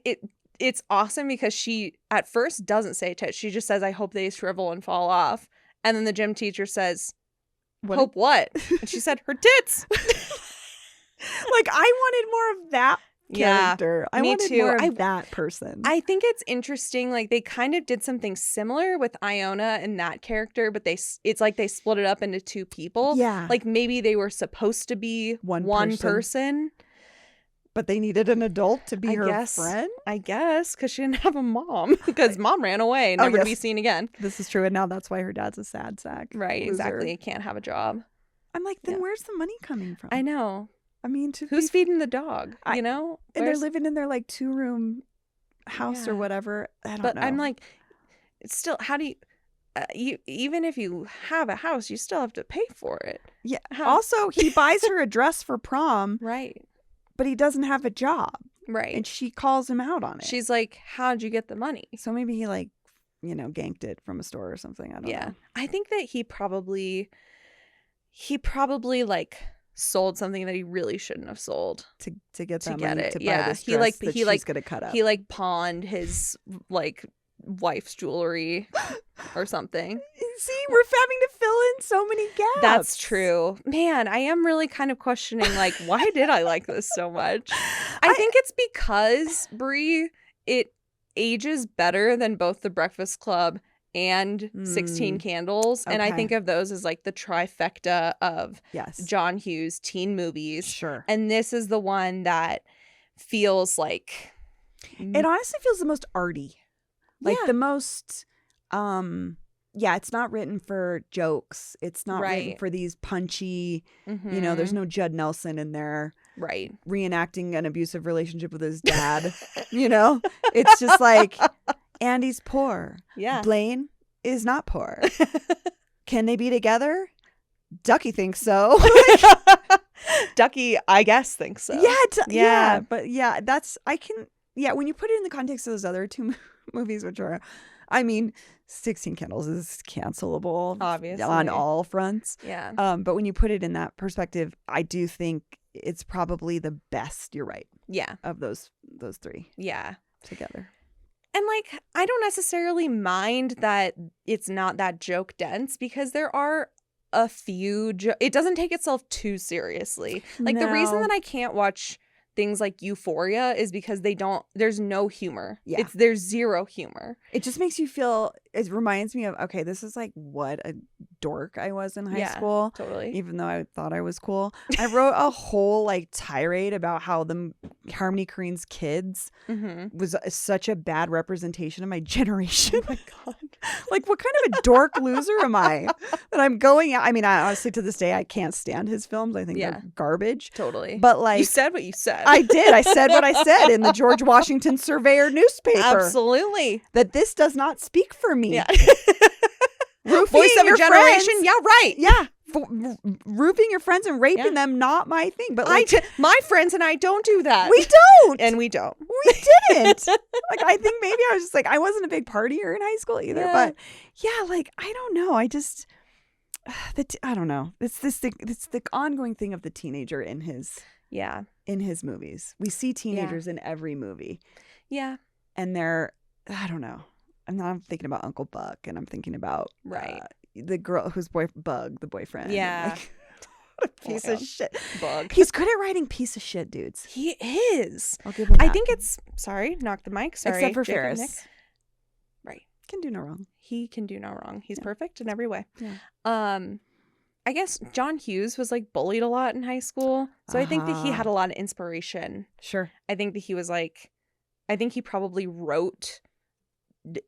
it's awesome because she at first doesn't say tits. She just says, I hope they shrivel and fall off. And then the gym teacher says, hope what? And she said, her tits. Like, I wanted more of that character. I wanted more of that person. I think it's interesting. Like, they kind of did something similar with Iona and that character, but it's like they split it up into two people. Yeah. Like, maybe they were supposed to be one person. But they needed an adult to be her friend? I guess, because she didn't have a mom. Because mom ran away, never to be seen again. This is true, and now that's why her dad's a sad sack. Right, loser. Exactly. He can't have a job. I'm like, then where's the money coming from? I know. I mean, who's feeding the dog, you know? And they're living in their, like, 2-room house or whatever. I don't know. But I'm like, still, how do you... even if you have a house, you still have to pay for it. Yeah. Also, he buys her a dress for prom. Right. But he doesn't have a job. Right. And she calls him out on it. She's like, how'd you get the money? So maybe he like, ganked it from a store or something. I don't know. I think that he probably like sold something that he really shouldn't have sold to get that money to buy this dress she's gonna cut up. He like pawned his like wife's jewelry or something. See, we're having to fill in so many gaps. That's true. Man, I am really kind of questioning, like, why did I like this so much? I think it's because, Bree, it ages better than both The Breakfast Club and 16 Candles. And I think of those as like the trifecta of John Hughes teen movies. Sure. And this is the one that feels like... It honestly feels the most arty. Like the most... it's not written for jokes. It's not written for these punchy, there's no Judd Nelson in there. Right. Reenacting an abusive relationship with his dad. It's just like, Andy's poor. Yeah. Blaine is not poor. Can they be together? Ducky thinks so. Ducky, I guess, thinks so. Yeah. But when you put it in the context of those other two movies, which are, 16 Candles is cancelable, obviously, on all fronts. Yeah. But when you put it in that perspective, I do think it's probably the best. You're right. Yeah. Of those three. Yeah. Together. And like, I don't necessarily mind that it's not that joke dense because there are a few. It doesn't take itself too seriously. Like the reason that I can't watch things like Euphoria is because there's no humor. Yeah. There's zero humor. It just makes you feel, it reminds me of, okay, this is like what a dork I was in high school. Totally. Even though I thought I was cool. I wrote a whole like tirade about how Harmony Korine's kids was such a bad representation of my generation. Oh my God. Like, what kind of a dork loser am I that I'm going out? I mean, honestly, to this day, I can't stand his films. I think they're garbage. Totally. But like, you said what you said. I did. I said what I said in the George Washington Surveyor newspaper. Absolutely. That this does not speak for me. Yeah. Voice of your generation. Friends, yeah, right. Yeah. Roofing your friends and raping them, not my thing. But like, my friends and I don't do that. We don't. And we don't. We didn't. Like, I think maybe I was just like, I wasn't a big partier in high school either. Yeah. But yeah, like, I don't know. I just, I don't know. It's the ongoing thing of the teenager in his movies. We see teenagers in every movie. Yeah. And they're, I don't know. I'm thinking about Uncle Buck, and I'm thinking about the girl whose the boyfriend. Yeah. Like, what a piece of shit. Bug. He's good at writing piece of shit dudes. He is. I'll give him that. I think it's, knock the mic. Sorry. Except for Jacob, Ferris. Nick. Right. Can do no wrong. He can do no wrong. He's perfect in every way. Yeah. I guess John Hughes was like bullied a lot in high school. So I think that he had a lot of inspiration. Sure. I think that he was like, I think he probably wrote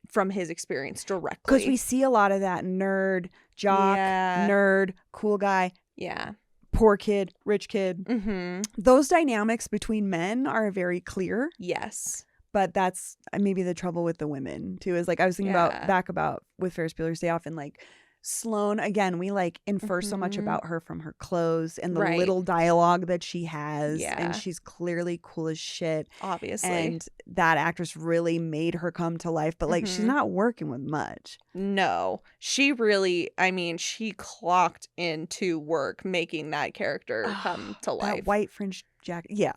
from his experience directly. Because we see a lot of that nerd, jock, nerd, cool guy. Yeah. Poor kid, rich kid. Mm-hmm. Those dynamics between men are very clear. Yes. But that's maybe the trouble with the women too, is like I was thinking about with Ferris Bueller's Day Off, and like Sloane, again, we like infer so much about her from her clothes and the little dialogue that she has. Yeah. And she's clearly cool as shit. Obviously. And that actress really made her come to life. But like, she's not working with much. No. She really, I mean, she clocked into work making that character come to life. That white fringe jacket. Yeah.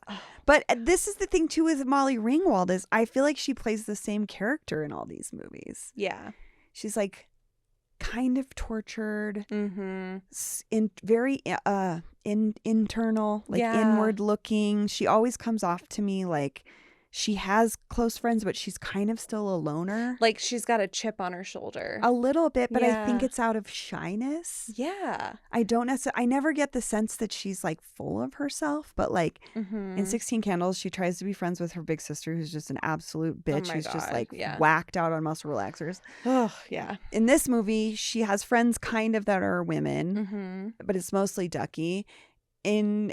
But this is the thing too with Molly Ringwald, is I feel like she plays the same character in all these movies. Yeah. She's like kind of tortured, very internal, like inward looking. She always comes off to me like she has close friends, but she's kind of still a loner. Like she's got a chip on her shoulder. A little bit, but I think it's out of shyness. Yeah. I never get the sense that she's like full of herself, but like in 16 Candles, she tries to be friends with her big sister, who's just an absolute bitch. Who's just like whacked out on muscle relaxers. Oh, yeah. In this movie, she has friends kind of that are women, but it's mostly Ducky. In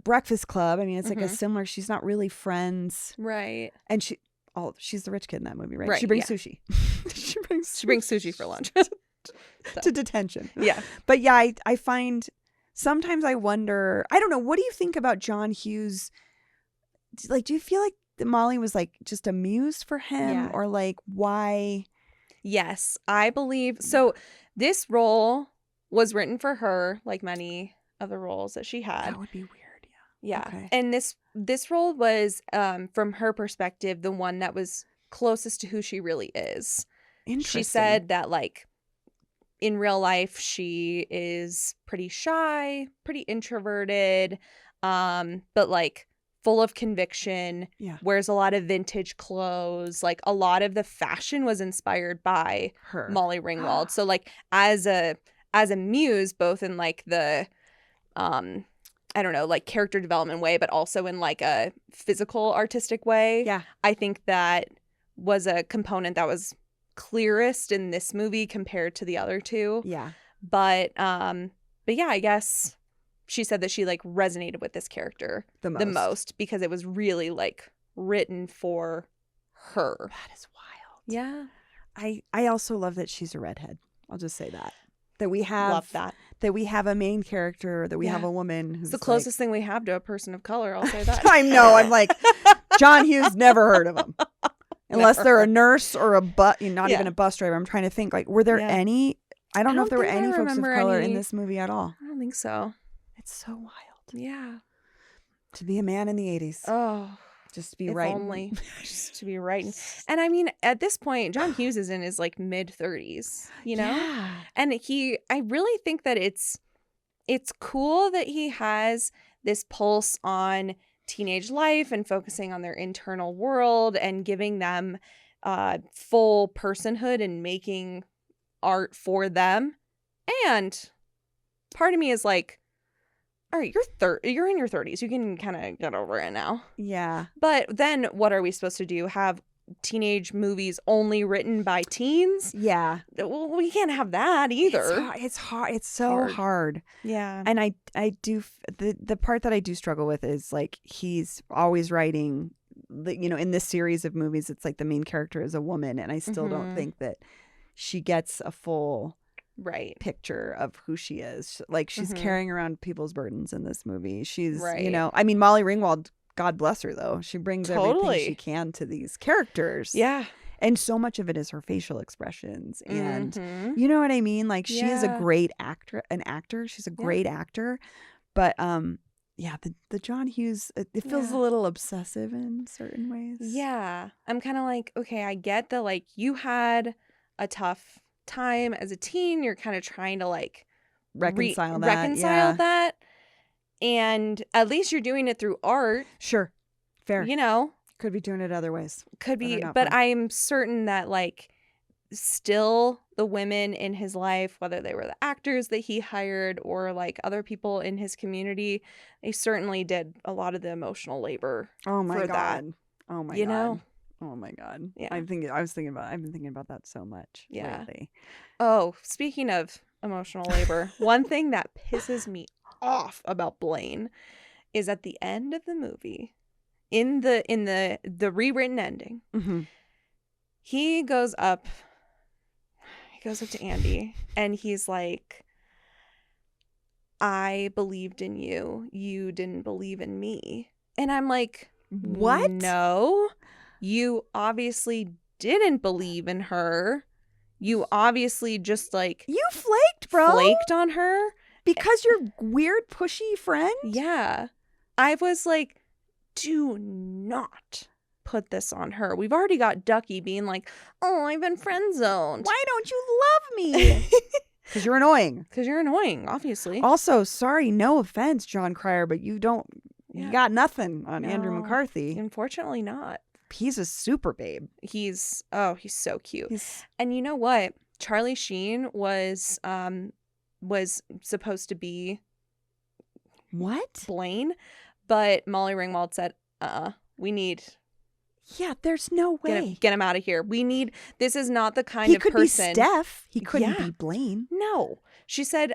Breakfast Club, I mean, it's like a similar, she's not really friends. Right. And she's the rich kid in that movie, right? She brings sushi. She brings sushi for lunch. to detention. Yeah. But yeah, I find, sometimes I wonder, I don't know, what do you think about John Hughes? Like, do you feel like Molly was like just a muse for him, or like why? Yes, I believe. So this role was written for her, like many other roles that she had. That would be weird. Yeah. Okay. And this role was, from her perspective, the one that was closest to who she really is. Interesting. She said that, like, in real life, she is pretty shy, pretty introverted, but like full of conviction, wears a lot of vintage clothes. Like, a lot of the fashion was inspired by her, Molly Ringwald. So like as a muse, both in like the I don't know, like character development way, but also in like a physical artistic way. Yeah. I think that was a component that was clearest in this movie compared to the other two. Yeah. But yeah, I guess she said that she like resonated with this character the most because it was really like written for her. That is wild. Yeah. I also love that she's a redhead. I'll just say that. That we have that we have a main character, that we have a woman who's it's the closest thing we have to a person of color, I'll say that. I know. I'm like, John Hughes, never heard of him. Unless they're a nurse or not even a bus driver. I'm trying to think, like, were there any? I don't know if there were any folks of color in this movie at all. I don't think so. It's so wild. Yeah. To be a man in the 80s. Oh. Just to be writing. Only. Just to be writing. And I mean, at this point, John Hughes is in his like mid-30s, you know? Yeah. And I really think that it's cool that he has this pulse on teenage life and focusing on their internal world and giving them full personhood and making art for them. And part of me is like, all right, you're in your 30s. You can kind of get over it now. Yeah. But then what are we supposed to do? Have teenage movies only written by teens? Yeah. Well, we can't have that either. It's hard. It's so hard. Yeah. And I do, the part that I do struggle with is like, he's always writing, in this series of movies, it's like the main character is a woman. And I still don't think that she gets a full picture of who she is. Like, she's carrying around people's burdens in this movie. She's, I mean, Molly Ringwald, God bless her, though. She brings everything she can to these characters. Yeah. And so much of it is her facial expressions. And you know what I mean? Like, she is a great actor. She's a great actor. But, the John Hughes, it feels a little obsessive in certain ways. Yeah. I'm kind of like, okay, I get that, like, you had a tough time as a teen. You're kind of trying to, like, reconcile that. And at least you're doing it through art. Sure. Fair. Could be doing it other ways. Could be. But I'm certain that, like, still the women in his life, whether they were the actors that he hired or, like, other people in his community, they certainly did a lot of the emotional labor. Oh, my for God. That. Oh, my God. You know? Oh, my God. Yeah. I've been thinking about that so much lately. Oh, speaking of emotional labor, one thing that pisses me off about Blaine is at the end of the movie, in the rewritten ending, he goes up to Andy and he's like, I believed in you. You didn't believe in me. And I'm like, what? No, you obviously didn't believe in her. You obviously just, like, you flaked, bro. Flaked on her. Because your weird, pushy friend? Yeah. I was like, do not put this on her. We've already got Ducky being like, oh, I've been friend zoned. Why don't you love me? Because you're annoying. Because you're annoying, obviously. Also, sorry, no offense, John Cryer, but you got nothing on Andrew McCarthy. Unfortunately not. He's a super babe. He's so cute. And you know what? Charlie Sheen was supposed to be what? Blaine, but Molly Ringwald said, we need. Yeah, there's no way. Get him out of here. This is not the kind of person. He could be Steph. He couldn't be Blaine. No. She said,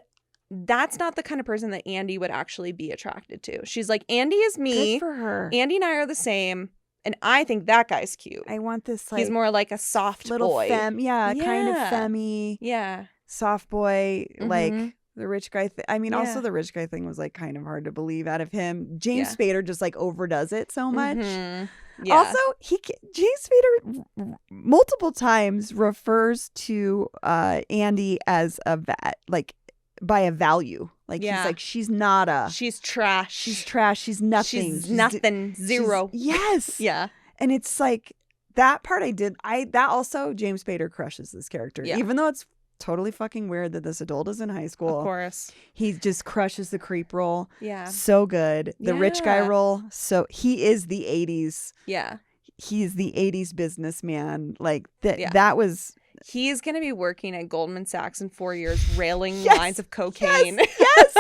that's not the kind of person that Andy would actually be attracted to. She's like, Andy is me. Good for her. Andy and I are the same. And I think that guy's cute. I want this, like, he's more like a soft little boy. Kind of femmy. Yeah. Soft boy, like the rich guy. Also the rich guy thing was, like, kind of hard to believe out of him. James Spader just, like, overdoes it so much. Yeah. Also, James Spader multiple times refers to Andy as by a value. Like, he's like, she's trash. She's trash. She's nothing. She's nothing. Zero. Yes. Yeah. And it's like, that part that also, James Spader crushes this character. Yeah. Even though it's totally fucking weird that this adult is in high school. Of course. He just crushes the creep role. Yeah. So good. The rich guy role. So he is the 80s. Yeah. He's the 80s businessman. Like, that was... He's going to be working at Goldman Sachs in 4 years, railing lines of cocaine. Yes.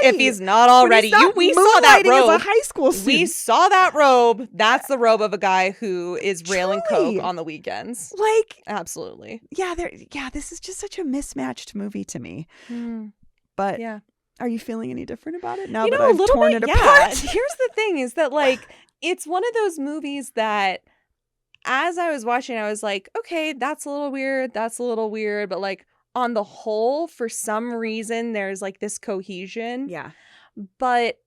If he's not already. We saw that robe. As a high school student. We saw that robe. That's the robe of a guy who is railing coke on the weekends. Like, absolutely. Yeah. This is just such a mismatched movie to me. But are you feeling any different about it now that I've torn it apart? Here's the thing: is that, like, it's one of those movies that, as I was watching, I was like, okay, that's a little weird. That's a little weird. But, like, on the whole, for some reason, there's, like, this cohesion. Yeah. But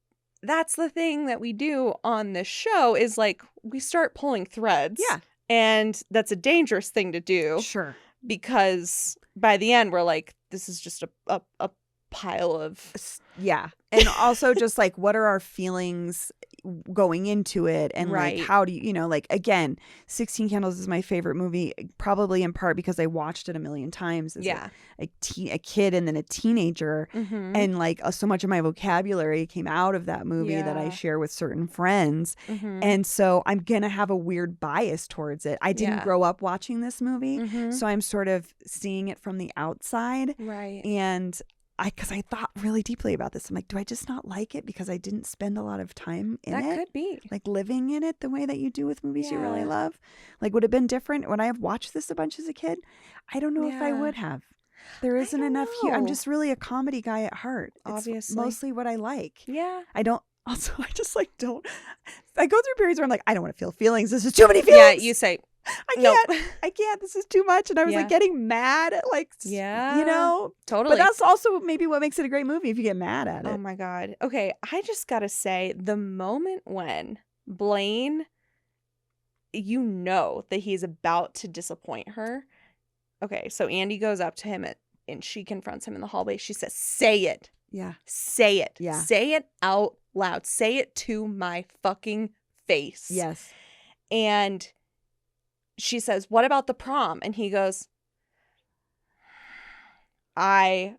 that's the thing that we do on this show is, like, we start pulling threads. Yeah. And that's a dangerous thing to do. Sure. Because by the end, we're like, this is just a pile of. Yeah. And also just, like, what are our feelings? going into it, and like how do you know, like, again, 16 Candles is my favorite movie, probably in part because I watched it a million times as a kid and then a teenager, and like so much of my vocabulary came out of that movie that I share with certain friends, and so I'm gonna have a weird bias towards it. I didn't grow up watching this movie, so I'm sort of seeing it from the outside, and because I thought really deeply about this. I'm like, do I just not like it because I didn't spend a lot of time in it? That could be. Like living in it the way that you do with movies you really love. Like, would it have been different? Would I have watched this a bunch as a kid? I don't know if I would have. There isn't enough here. I'm just really a comedy guy at heart. Obviously. It's mostly what I like. Yeah. I don't. Also, I just like don't. I go through periods where I'm like, I don't want to feel feelings. This is too many feelings. Yeah, you say, I can't. This is too much. And I was like getting mad at like, you know, totally. But that's also maybe what makes it a great movie if you get mad at it. Oh my God. Okay. I just got to say, the moment when Blaine, you know that he's about to disappoint her. Okay. So Andy goes up to him and she confronts him in the hallway. She says, say it. Yeah. Say it. Yeah. Say it out loud. Say it to my fucking face. Yes. And she says, what about the prom? And he goes, oh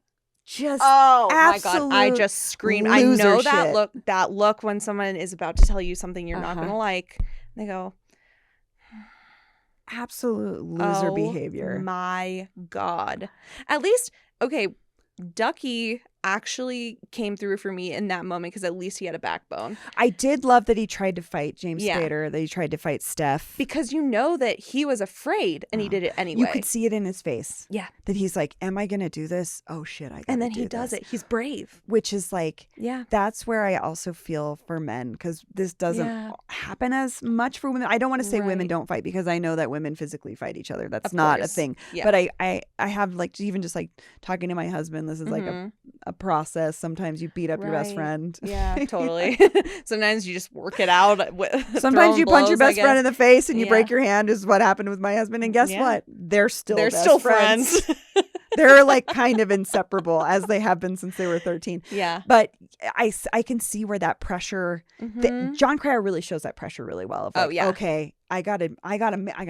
my God, I just screamed. I know that look when someone is about to tell you something you're not going to like. They go, absolute loser behavior. My God. At least, okay, Ducky actually came through for me in that moment because at least he had a backbone. I did love that he tried to fight James Spader, that he tried to fight Steph. Because you know that he was afraid and he did it anyway. You could see it in his face. Yeah. That he's like, am I going to do this? Oh shit, I got to do this. And then he does it. He's brave. Which is like, that's where I also feel for men, because this doesn't happen as much for women. I don't want to say women don't fight, because I know that women physically fight each other. That's not a thing. Yeah. But I have like, even just like talking to my husband, this is like a process. Sometimes you beat up your best friend. Yeah, totally. Sometimes you just work it out. Sometimes you punch your best friend in the face and you break your hand, is what happened with my husband. And guess what? They're still friends. They're like kind of inseparable, as they have been since they were 13. Yeah. But I can see where that pressure, John Cryer really shows that pressure really well. Of like, okay, I gotta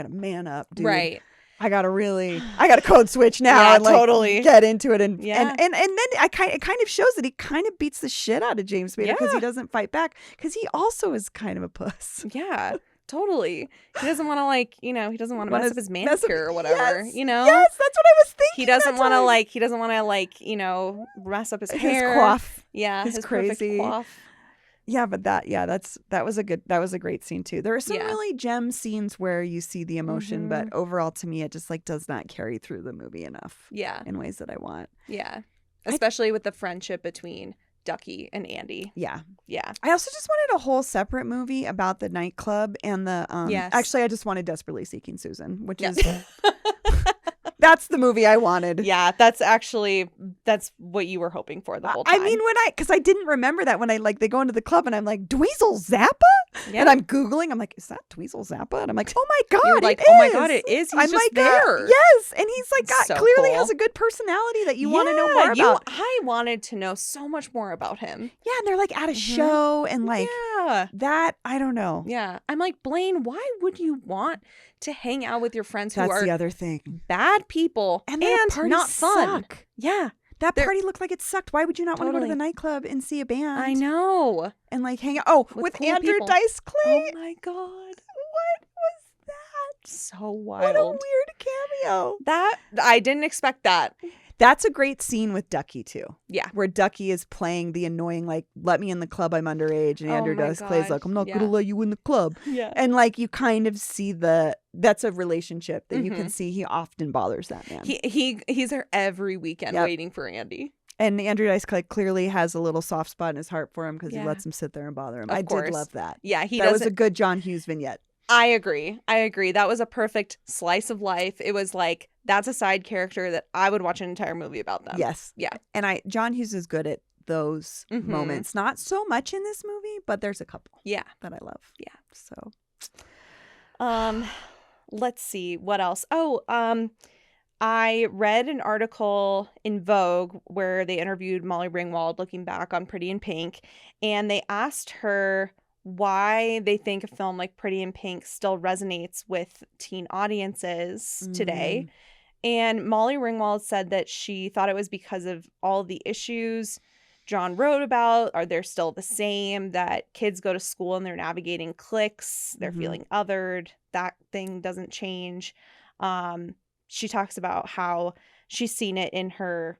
man up, dude. Right. I gotta code switch now and like totally get into it, and then it kind of shows that he kind of beats the shit out of James Spader because he doesn't fight back, because he also is kind of a puss. Yeah, totally. He doesn't want to he doesn't want to mess up his manicure or whatever. Yes, you know. Yes, that's what I was thinking. He doesn't want to mess up his hair. His coif. Yeah, his crazy perfect coif. Yeah, but that was a great scene too. There are some really gem scenes where you see the emotion, but overall to me it just like does not carry through the movie enough. Yeah. In ways that I want. Yeah. Especially with the friendship between Ducky and Andy. Yeah. Yeah. I also just wanted a whole separate movie about the nightclub and the actually I just wanted Desperately Seeking Susan, which is that's the movie I wanted. Yeah, that's what you were hoping for the whole time. I mean, because I didn't remember that when they go into the club and I'm like, Dweezil Zappa? Yeah. And I'm Googling, I'm like, is that Dweezil Zappa? And I'm like, oh my God, you're like, it oh is. my God, it is. He's just there. Yes. And he's like, so clearly cool. has a good personality that you want to know more about. I wanted to know so much more about him. Yeah. And they're like at a show and like that, I don't know. Yeah. I'm like, Blaine, why would you want to hang out with your friends who are the other thing. Bad people and not fun? Suck. Yeah. That party looked like it sucked. Why would you not want to go to the nightclub and see a band? I know. And like hang out. Oh, with cool Andrew Dice Clay. Oh my God. What was that? So wild. What a weird cameo. That I didn't expect that. That's a great scene with Ducky too. Yeah. Where Ducky is playing the annoying, like, let me in the club, I'm underage. And Andrew Dice Clay's like, I'm not going to let you in the club. Yeah. And like, you kind of see that's a relationship that you can see he often bothers that man. He's there every weekend waiting for Andy. And Andrew Dice Clay clearly has a little soft spot in his heart for him because he lets him sit there and bother him. I did love that. Yeah, that was a good John Hughes vignette. I agree. That was a perfect slice of life. It was like, that's a side character that I would watch an entire movie about them. Yes. Yeah. And John Hughes is good at those moments. Not so much in this movie, but there's a couple. Yeah. That I love. Yeah. So. Let's see. What else? Oh, I read an article in Vogue where they interviewed Molly Ringwald looking back on Pretty in Pink, and they asked her why they think a film like Pretty in Pink still resonates with teen audiences today. And Molly Ringwald said that she thought it was because of all the issues John wrote about. Are they still the same? That kids go to school and they're navigating cliques. They're feeling othered. That thing doesn't change. She talks about how she's seen it in her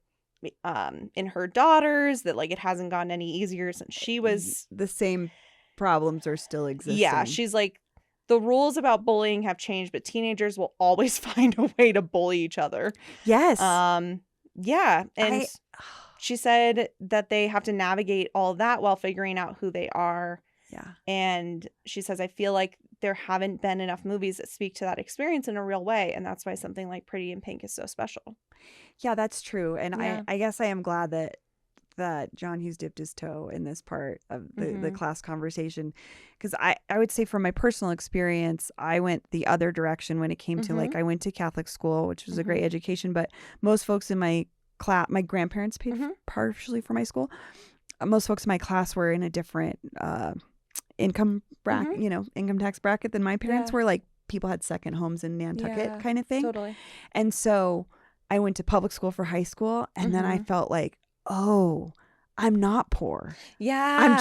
daughters, that like it hasn't gotten any easier since she was. The same problems are still existing. Yeah, she's like, the rules about bullying have changed, but teenagers will always find a way to bully each other. Yes. Yeah. And she said that they have to navigate all that while figuring out who they are. Yeah. And she says, I feel like there haven't been enough movies that speak to that experience in a real way. And that's why something like Pretty in Pink is so special. Yeah, that's true. And I guess I am glad that John Hughes dipped his toe in this part of the class conversation. Because I would say from my personal experience, I went the other direction when it came to like, I went to Catholic school, which was a great education, but most folks in my class, my grandparents paid partially for my school. Most folks in my class were in a different income bracket, income tax bracket than my parents were. Like people had second homes in Nantucket kind of thing. Totally. And so I went to public school for high school, and then I felt like, oh, I'm not poor. Yeah.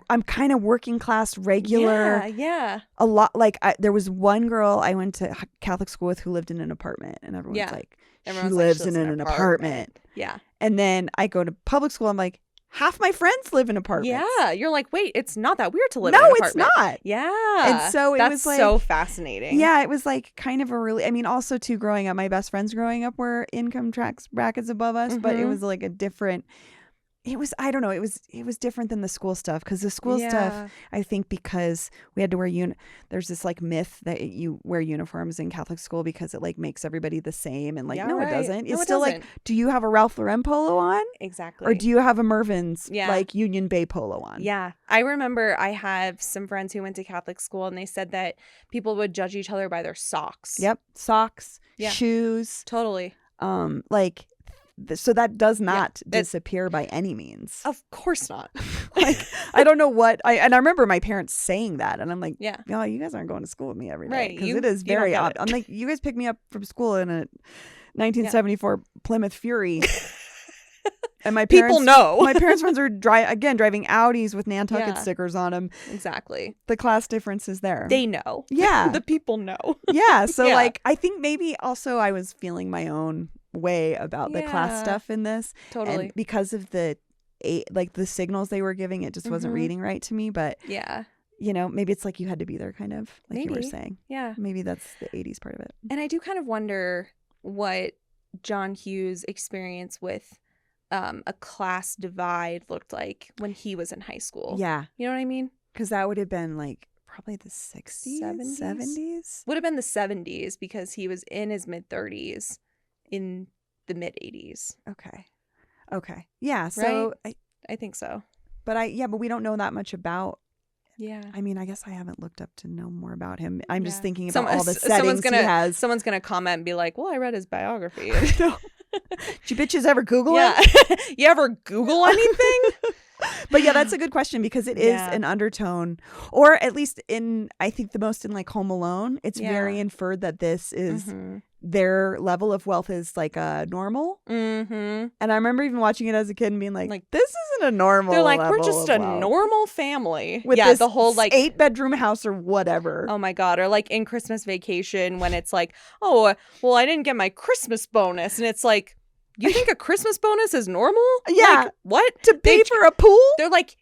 I'm kind of working class, regular. Yeah. A lot. Like there was one girl I went to Catholic school with who lived in an apartment, and everyone's like, she lives in an apartment. Yeah. And then I go to public school. I'm like, half my friends live in apartments. Yeah. You're like, wait, it's not that weird to live in an apartment. No, it's not. Yeah. And so it was like, so fascinating. Yeah. It was like kind of a really, I mean, also too, growing up, my best friends growing up were income tax brackets above us, but it was like a different, I don't know, it was different than the school stuff, because the school stuff, I think because we had to wear there's this like myth that you wear uniforms in Catholic school because it like makes everybody the same, and like it doesn't. It's still like, do you have a Ralph Lauren polo on? Exactly. Or do you have a Mervyn's like Union Bay polo on? Yeah. I remember I have some friends who went to Catholic school, and they said that people would judge each other by their socks. Yep. Socks, shoes. Totally. Like, so that does not disappear by any means. Of course not. Like, I don't know what I remember my parents saying that, and I'm like, yeah, you guys aren't going to school with me every day, right? Because it is very odd. I'm like, you guys pick me up from school in a 1974 Plymouth Fury. And my parents, people know. My parents' friends are driving Audis with Nantucket stickers on them. Exactly. The class difference is there. They know. Yeah. The people know. Yeah. So like, I think maybe also I was feeling my own way about the class stuff in this. Totally. And because of the signals they were giving, it just wasn't reading right to me. But maybe it's like you had to be there, kind of like you were saying. Yeah. Maybe that's the 80s part of it. And I do kind of wonder what John Hughes' experience with a class divide looked like when he was in high school. Yeah. You know what I mean? Because that would have been like probably the 60s, 70s? Would have been the 70s, because he was in his mid-30s in the mid-80s. Okay. Yeah, so right? I think so. But but we don't know that much about. Yeah. I mean, I guess I haven't looked up to know more about him. I'm just thinking about all the settings someone's gonna, he has. Someone's going to comment and be like, well, I read his biography. Did you bitches ever Google it? You ever Google anything? But yeah, that's a good question, because it is an undertone, or at least I think the most in like Home Alone, it's very inferred that this is their level of wealth is like a normal. And I remember even watching it as a kid and being like this isn't a normal. They're like, level we're just of a wealth. Normal family with this the whole like 8-bedroom house or whatever. Oh my God. Or like in Christmas Vacation, when it's like, oh, well, I didn't get my Christmas bonus, and it's like, you think a Christmas bonus is normal? Yeah. Like, what? To pay for a pool? They're like,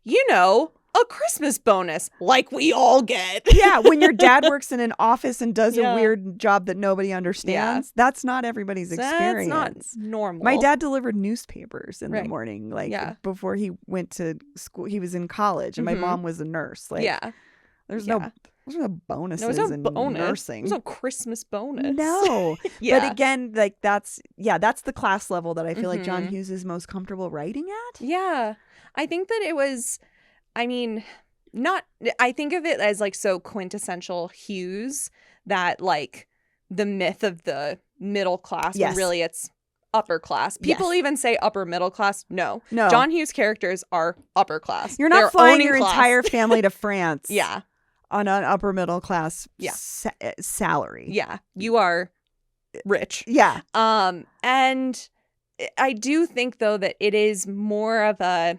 a Christmas bonus, like we all get. Yeah, when your dad works in an office and does a weird job that nobody understands, that's not everybody's experience. That's not normal. My dad delivered newspapers in the morning, before he went to school. He was in college, and my mom was a nurse. There's no bonuses in nursing. There's no Christmas bonus. No. But again, like that's the class level that I feel like John Hughes is most comfortable writing at. Yeah. I think that it was, I think of it as like so quintessential Hughes, that like the myth of the middle class, when really it's upper class. People even say upper middle class. No. John Hughes characters are upper class. You're not flying your entire family to France. Yeah. On an upper middle class salary. Yeah. You are rich. Yeah. And I do think, though, that it is more of a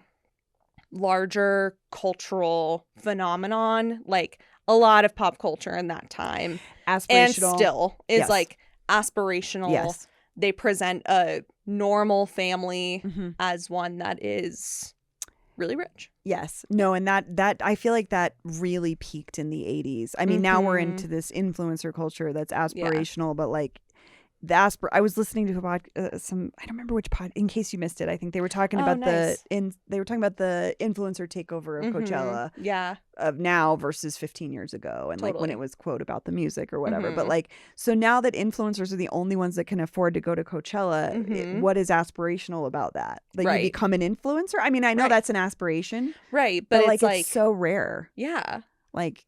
larger cultural phenomenon. Like, a lot of pop culture in that time. Aspirational. And still is like aspirational. Yes. They present a normal family as one that is really rich. Yes. No, and that I feel like that really peaked in the 80s. I mean, now we're into this influencer culture that's aspirational, but like I was listening to I don't remember which pod. In case you missed it, I think they were talking about the influencer takeover of Coachella. Yeah. Of now versus 15 years ago, and like when it was quote about the music or whatever. But like, so now that influencers are the only ones that can afford to go to Coachella, what is aspirational about that? Like you become an influencer? I mean, I know that's an aspiration, right? But it's so rare. Yeah. Like,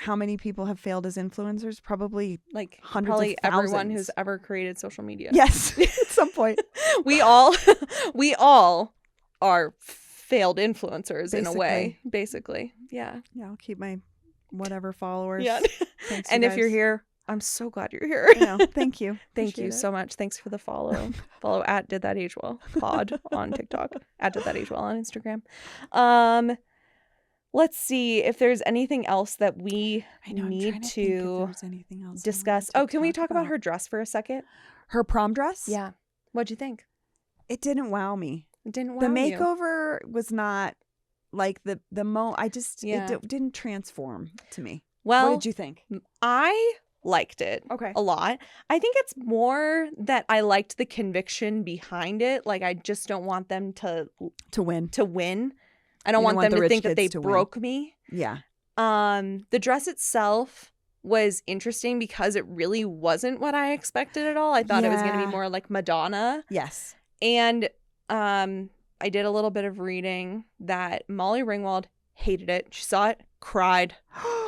how many people have failed as influencers? Probably like hundreds of thousands. Everyone who's ever created social media. Yes, at some point. we all are failed influencers in a way, basically. Yeah. Yeah, I'll keep my whatever followers. Yeah. Thanks, and if you're here, I'm so glad you're here. Thank you. Thank you so much. Thanks for the follow. Follow at Did That Age Well pod on TikTok, at Did That Age Well on Instagram. Let's see if there's anything else that we need to discuss. Oh, can we talk about her dress for a second? Her prom dress? Yeah. What'd you think? It didn't wow me. It didn't wow The makeover was not like it didn't transform to me. Well, what did you think? I liked it a lot. I think it's more that I liked the conviction behind it. Like, I just don't want them to win. I don't want them to think that they broke me. Yeah. The dress itself was interesting because it really wasn't what I expected at all. I thought it was going to be more like Madonna. Yes. And I did a little bit of reading that Molly Ringwald hated it. She saw it, cried.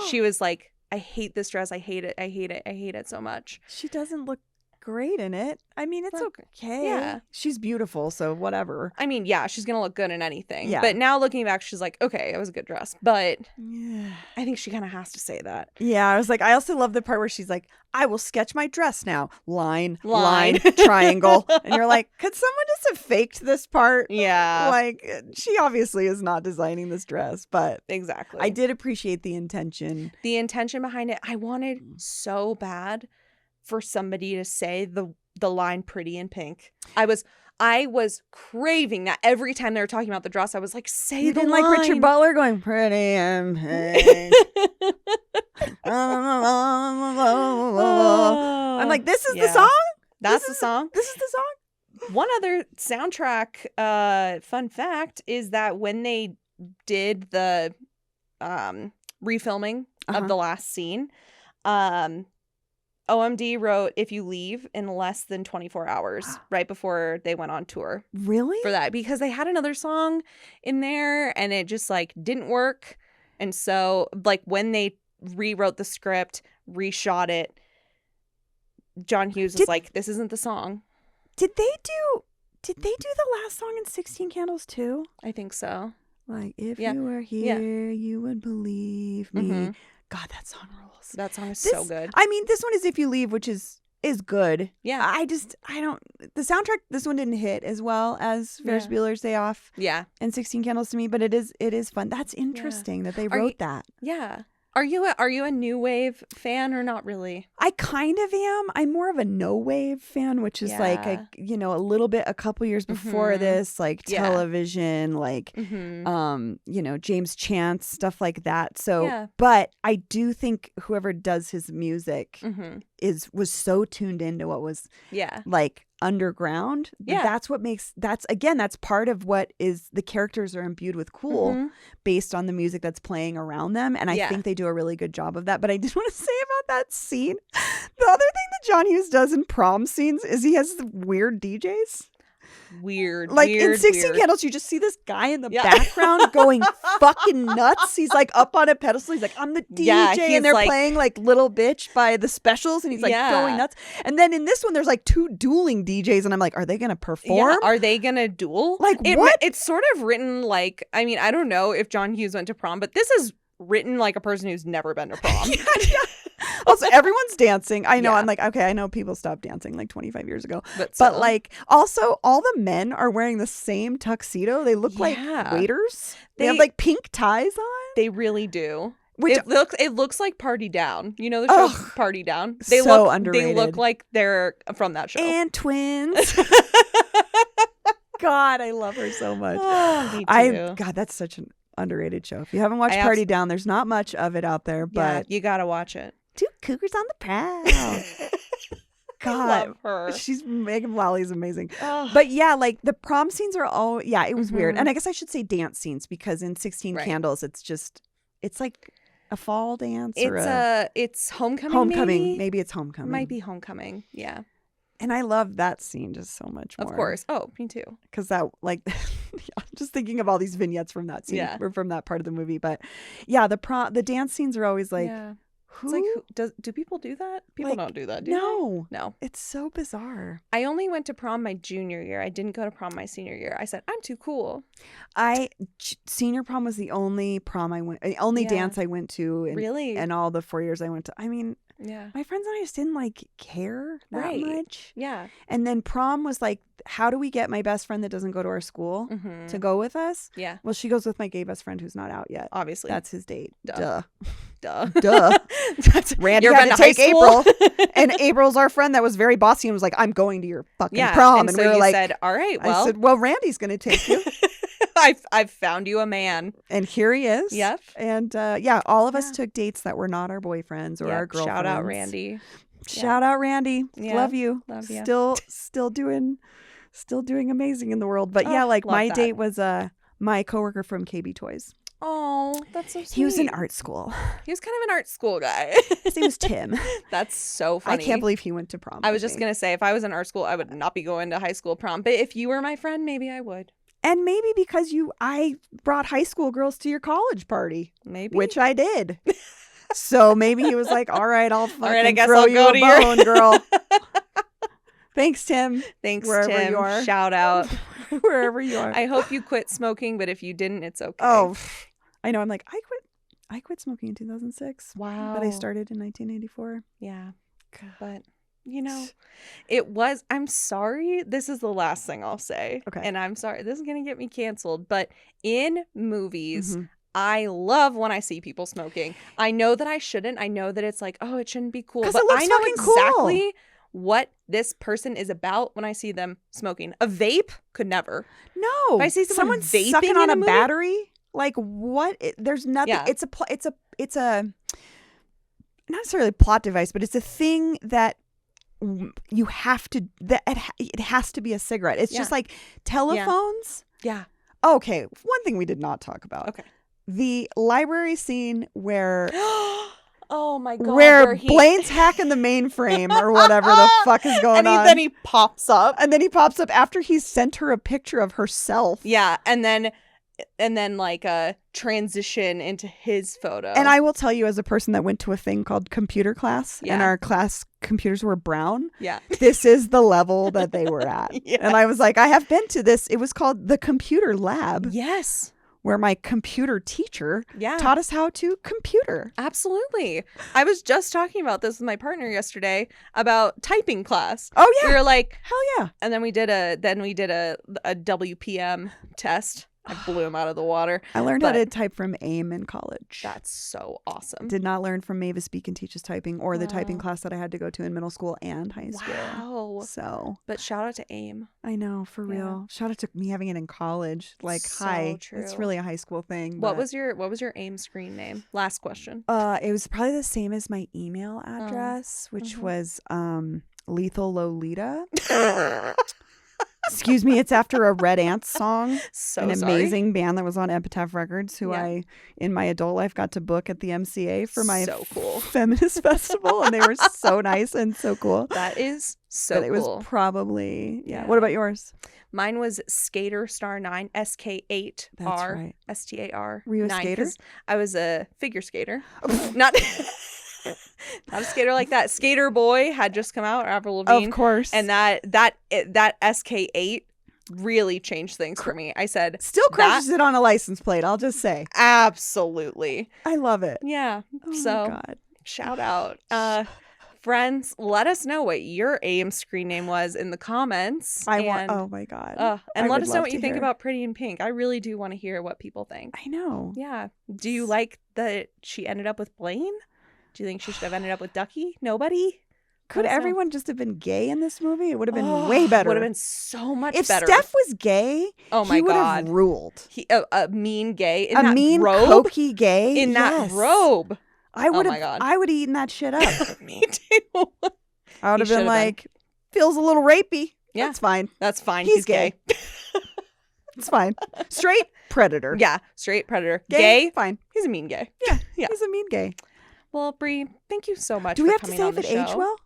She was like, I hate this dress. I hate it. I hate it. I hate it so much. She doesn't look great in it. I mean, it's okay. Yeah. She's beautiful, so whatever. I mean, yeah, she's going to look good in anything. Yeah. But now looking back, she's like, okay, it was a good dress. But I think she kind of has to say that. Yeah, I was like, I also love the part where she's like, I will sketch my dress now. Line, triangle. And you're like, could someone just have faked this part? Yeah. Like, she obviously is not designing this dress, but exactly. I did appreciate the intention. The intention behind it. I wanted so bad for somebody to say the line pretty in pink. I was craving that every time they were talking about the dress. I was like, say you the didn't line. Like Richard Butler going pretty in pink. I'm like, this is the song? That's the song? This is the song? One other soundtrack fun fact is that when they did the refilming of the last scene, OMD wrote If You Leave in less than 24 hours right before they went on tour. Really? For that, because they had another song in there and it just like didn't work. And so like when they rewrote the script, reshot it, John Hughes was like, this isn't the song. Did they do the last song in 16 Candles too? I think so. Like, if you were here, you would believe me. Mm-hmm. God, that song rules. That song is so good. I mean, this one is If You Leave, which is good. Yeah. The soundtrack, this one didn't hit as well as Ferris Bueller's Day Off. Yeah. And 16 Candles to me, but it is fun. That's interesting that they wrote that. Yeah. Are you a new wave fan or not really? I kind of am. I'm more of a no wave fan, which is like a little bit a couple years before this, like television, like James Chance, stuff like that. So but I do think whoever does his music was so tuned into what was like underground. That's part of what is the characters are imbued with cool based on the music that's playing around them, and I think they do a really good job of that. But I did want to say about that scene, the other thing that John Hughes does in prom scenes is he has weird DJs. Weird. Like weird, in 16 weird. Candles, you just see this guy in the background going fucking nuts. He's like up on a pedestal. He's like, I'm the DJ. And they're playing like Little Bitch by the Specials. And he's like going nuts. And then in this one, there's like 2 dueling DJs. And I'm like, are they going to perform? Yeah, are they going to duel? Like what? It's sort of written like, I mean, I don't know if John Hughes went to prom, but this is written like a person who's never been to prom. Also, everyone's dancing. I know. I'm like, okay, I know people stopped dancing like 25 years ago. But like, also, all the men are wearing the same tuxedo. They look like waiters. They have like pink ties on. They really do. Which it looks like Party Down. You know the show Party Down? They so look underrated. They look like they're from that show. And twins. God, I love her so much. Oh, me too. God, that's such an underrated show. If you haven't watched Party Down, there's not much of it out there, but you gotta watch it. 2 cougars on the prowl. God, I love her. She's Megan Lally's amazing. But yeah, like the prom scenes are all it was weird. And I guess I should say dance scenes because in 16 Candles, it's like a fall dance. It's homecoming. Maybe it's homecoming. Might be homecoming. Yeah. And I love that scene just so much more. Of course. Oh, me too. Because that, like, just thinking of all these vignettes from that scene, or from that part of the movie. But yeah, the dance scenes are always like, it's like, do people do that? People don't do that, do no. they? No. It's so bizarre. I only went to prom my junior year. I didn't go to prom my senior year. I said, I'm too cool. Senior prom was the only prom I went, only dance I went to. Really? And all the 4 years I went to. I mean, my friends and I just didn't like care that much. Yeah. And then prom was like, how do we get my best friend that doesn't go to our school to go with us? Yeah. Well, she goes with my gay best friend who's not out yet. Obviously. That's his date. Duh. Randy had to take April. And April's our friend that was very bossy and was like, I'm going to your fucking prom. And so we were like, said, all right, well. I said, well, Randy's going to take you. I've found you a man. And here he is. Yep. And all of us took dates that were not our boyfriends or our girlfriends. Shout out Randy. Shout out Randy. Yeah. Love you. Still doing amazing in the world. But like my date was my coworker from KB Toys. Oh, that's so sweet. He was in art school. He was kind of an art school guy. His name was Tim. That's so funny. I can't believe he went to prom. I was just going to say, if I was in art school, I would not be going to high school prom. But if you were my friend, maybe I would. And maybe because I brought high school girls to your college party. Maybe. Which I did. So maybe he was like, all right, I'll fucking I guess throw I'll you go a to bone, girl. Thanks, Tim. Thanks, wherever Tim. you are. Shout out. Wherever you are. I hope you quit smoking, but if you didn't, it's okay. Oh, I know. I'm like, I quit smoking in 2006. Wow. But I started in 1984. Yeah. But, I'm sorry. This is the last thing I'll say. Okay. And I'm sorry. This is going to get me canceled. But in movies, I love when I see people smoking. I know that I shouldn't. I know that it's like, oh, it shouldn't be cool. But I know exactly what this person is about when I see them smoking. A vape could never. No. If I see someone vaping sucking on in a movie, battery, like what? There's nothing. Yeah. It's a not necessarily a plot device, but it's a thing that you have to. That it has to be a cigarette. It's just like telephones. Yeah. Okay. One thing we did not talk about. Okay. The library scene where. Oh my God. Where Blaine's hacking the mainframe or whatever the fuck is going on. And then he pops up. And then he pops up after he's sent her a picture of herself. Yeah. And then like a transition into his photo. And I will tell you, as a person that went to a thing called computer class, and our class computers were brown. Yeah. This is the level that they were at. Yes. And I was like, I have been to this. It was called the computer lab. Yes. Where my computer teacher taught us how to computer. Absolutely. I was just talking about this with my partner yesterday about typing class. Oh yeah. We were like, hell yeah. And then we did a WPM test. I blew him out of the water. I learned how to type from AIM in college. That's so awesome. Did not learn from Mavis Beacon Teaches Typing or the typing class that I had to go to in middle school and high school. Wow. So. But shout out to AIM. I know, for real. Shout out to me having it in college. Like, so true. It's really a high school thing. What was your AIM screen name? Last question. It was probably the same as my email address, which was Lethal Lolita. Excuse me, it's after a Red Ants song. So an sorry. amazing band that was on Epitaph Records, who I, in my adult life, got to book at the MCA for my feminist festival, and they were so nice and so cool. That is so but it cool. was probably, What about yours? Mine was Skater Star 9, SK8 That's R right. STAR. Were you a 9, skater? I was a figure skater. Not a skater like that. Skater Boy had just come out, Avril Lavigne. Of course. And that SK8 really changed things for me. I said, still crushes it on a license plate, I'll just say. Absolutely. I love it. Yeah. Oh so my God. Shout out. Friends, let us know what your AIM screen name was in the comments. Oh my God. And let us know what you think about Pretty in Pink. I really do want to hear what people think. I know. Yeah. Do you like that she ended up with Blaine? Do you think she should have ended up with Ducky? Nobody? Could everyone just have been gay in this movie? It would have been way better. Would have been so much better. If Steph was gay, he would have ruled. A mean gay in a that mean, robe? cokey gay in that robe. I would have. I would have eaten that shit up. Me too. I would have been like, feels a little rapey. Yeah, that's fine. That's fine. He's gay. It's fine. Straight predator. Yeah, straight predator. Gay, fine. He's a mean gay. Yeah, he's a mean gay. Well, Bree, thank you so much. Do we for have to coming say on if the it show. aged well?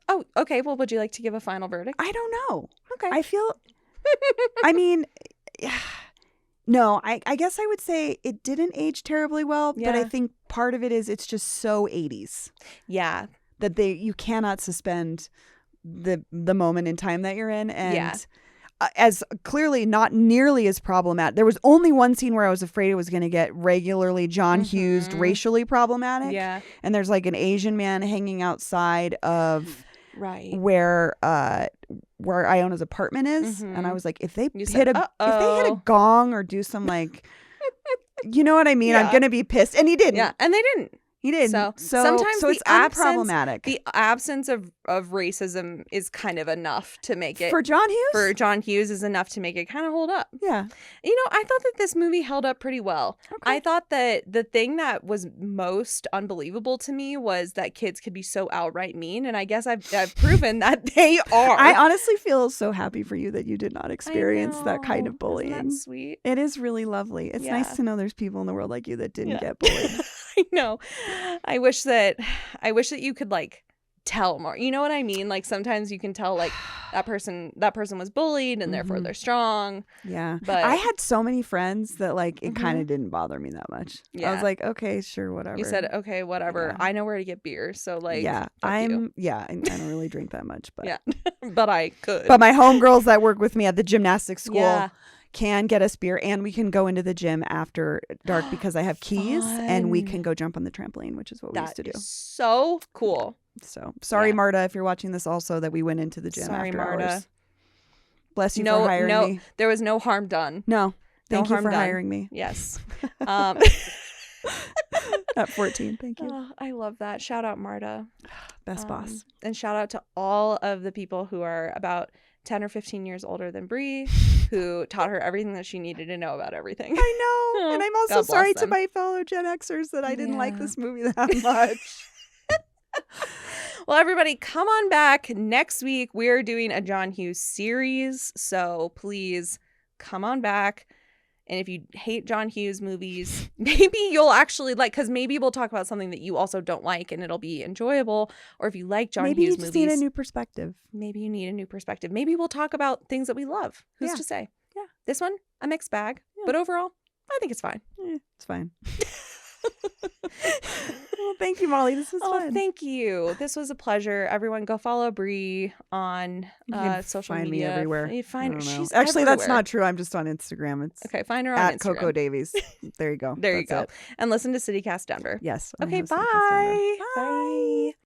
Oh, okay. Well, would you like to give a final verdict? I don't know. Okay. I feel. I mean. No, I guess I would say it didn't age terribly well, but I think part of it is it's just so 80s. Yeah. That you cannot suspend the moment in time that you're in. And as clearly not nearly as problematic. There was only one scene where I was afraid it was going to get regularly John Hughes racially problematic. Yeah. And there's like an Asian man hanging outside of where Iona's apartment is, and I was like, if they hit a gong or do some like, you know what I mean? I'm gonna be pissed, and he didn't. Yeah, and they didn't. He didn't. So sometimes it's unproblematic. The absence of racism is kind of enough to make it for John Hughes. For John Hughes is enough to make it kind of hold up. Yeah. You know, I thought that this movie held up pretty well. Okay. I thought that the thing that was most unbelievable to me was that kids could be so outright mean, and I guess I've proven that they are. I honestly feel so happy for you that you did not experience that kind of bullying. Isn't that sweet? It is really lovely. It's nice to know there's people in the world like you that didn't get bullied. I know. I wish that you could like tell more. You know what I mean? Like sometimes you can tell like that person was bullied and therefore they're strong. Yeah. But I had so many friends that like it kind of didn't bother me that much. Yeah. I was like, okay, sure, whatever. You said, okay, whatever. Yeah. I know where to get beer. So like I don't really drink that much, but but I could. But my homegirls that work with me at the gymnastics school can get us beer, and we can go into the gym after dark because I have keys and we can go jump on the trampoline, which is what we used to do. So cool. So sorry, Marta, if you're watching this also, that we went into the gym after hours. Bless you for hiring me. There was no harm done. No. Thank you for hiring me. Yes. At 14. Thank you. Oh, I love that. Shout out Marta. Best boss. And shout out to all of the people who are about 10 or 15 years older than Bree, who taught her everything that she needed to know about everything. I know. And I'm also sorry to my fellow Gen Xers that I didn't like this movie that much. Well, everybody, come on back. Next week, we're doing a John Hughes series. So please come on back. And if you hate John Hughes movies, maybe you'll actually like, because maybe we'll talk about something that you also don't like and it'll be enjoyable. Or if you like John Hughes movies. Maybe you just need a new perspective. Maybe you need a new perspective. Maybe we'll talk about things that we love. Who's to say? Yeah. This one, a mixed bag. Yeah. But overall, I think it's fine. It's fine. Well, thank you, Molly. This was fun. Thank you. This was a pleasure. Everyone, go follow Bree on social find media. Me everywhere. You find her. She's actually everywhere. That's not true. I'm just on Instagram. It's okay. Find her on at Instagram. Coco Davies. There you go. There you go. And listen to CityCast Denver. Yes. Okay. Bye. Bye.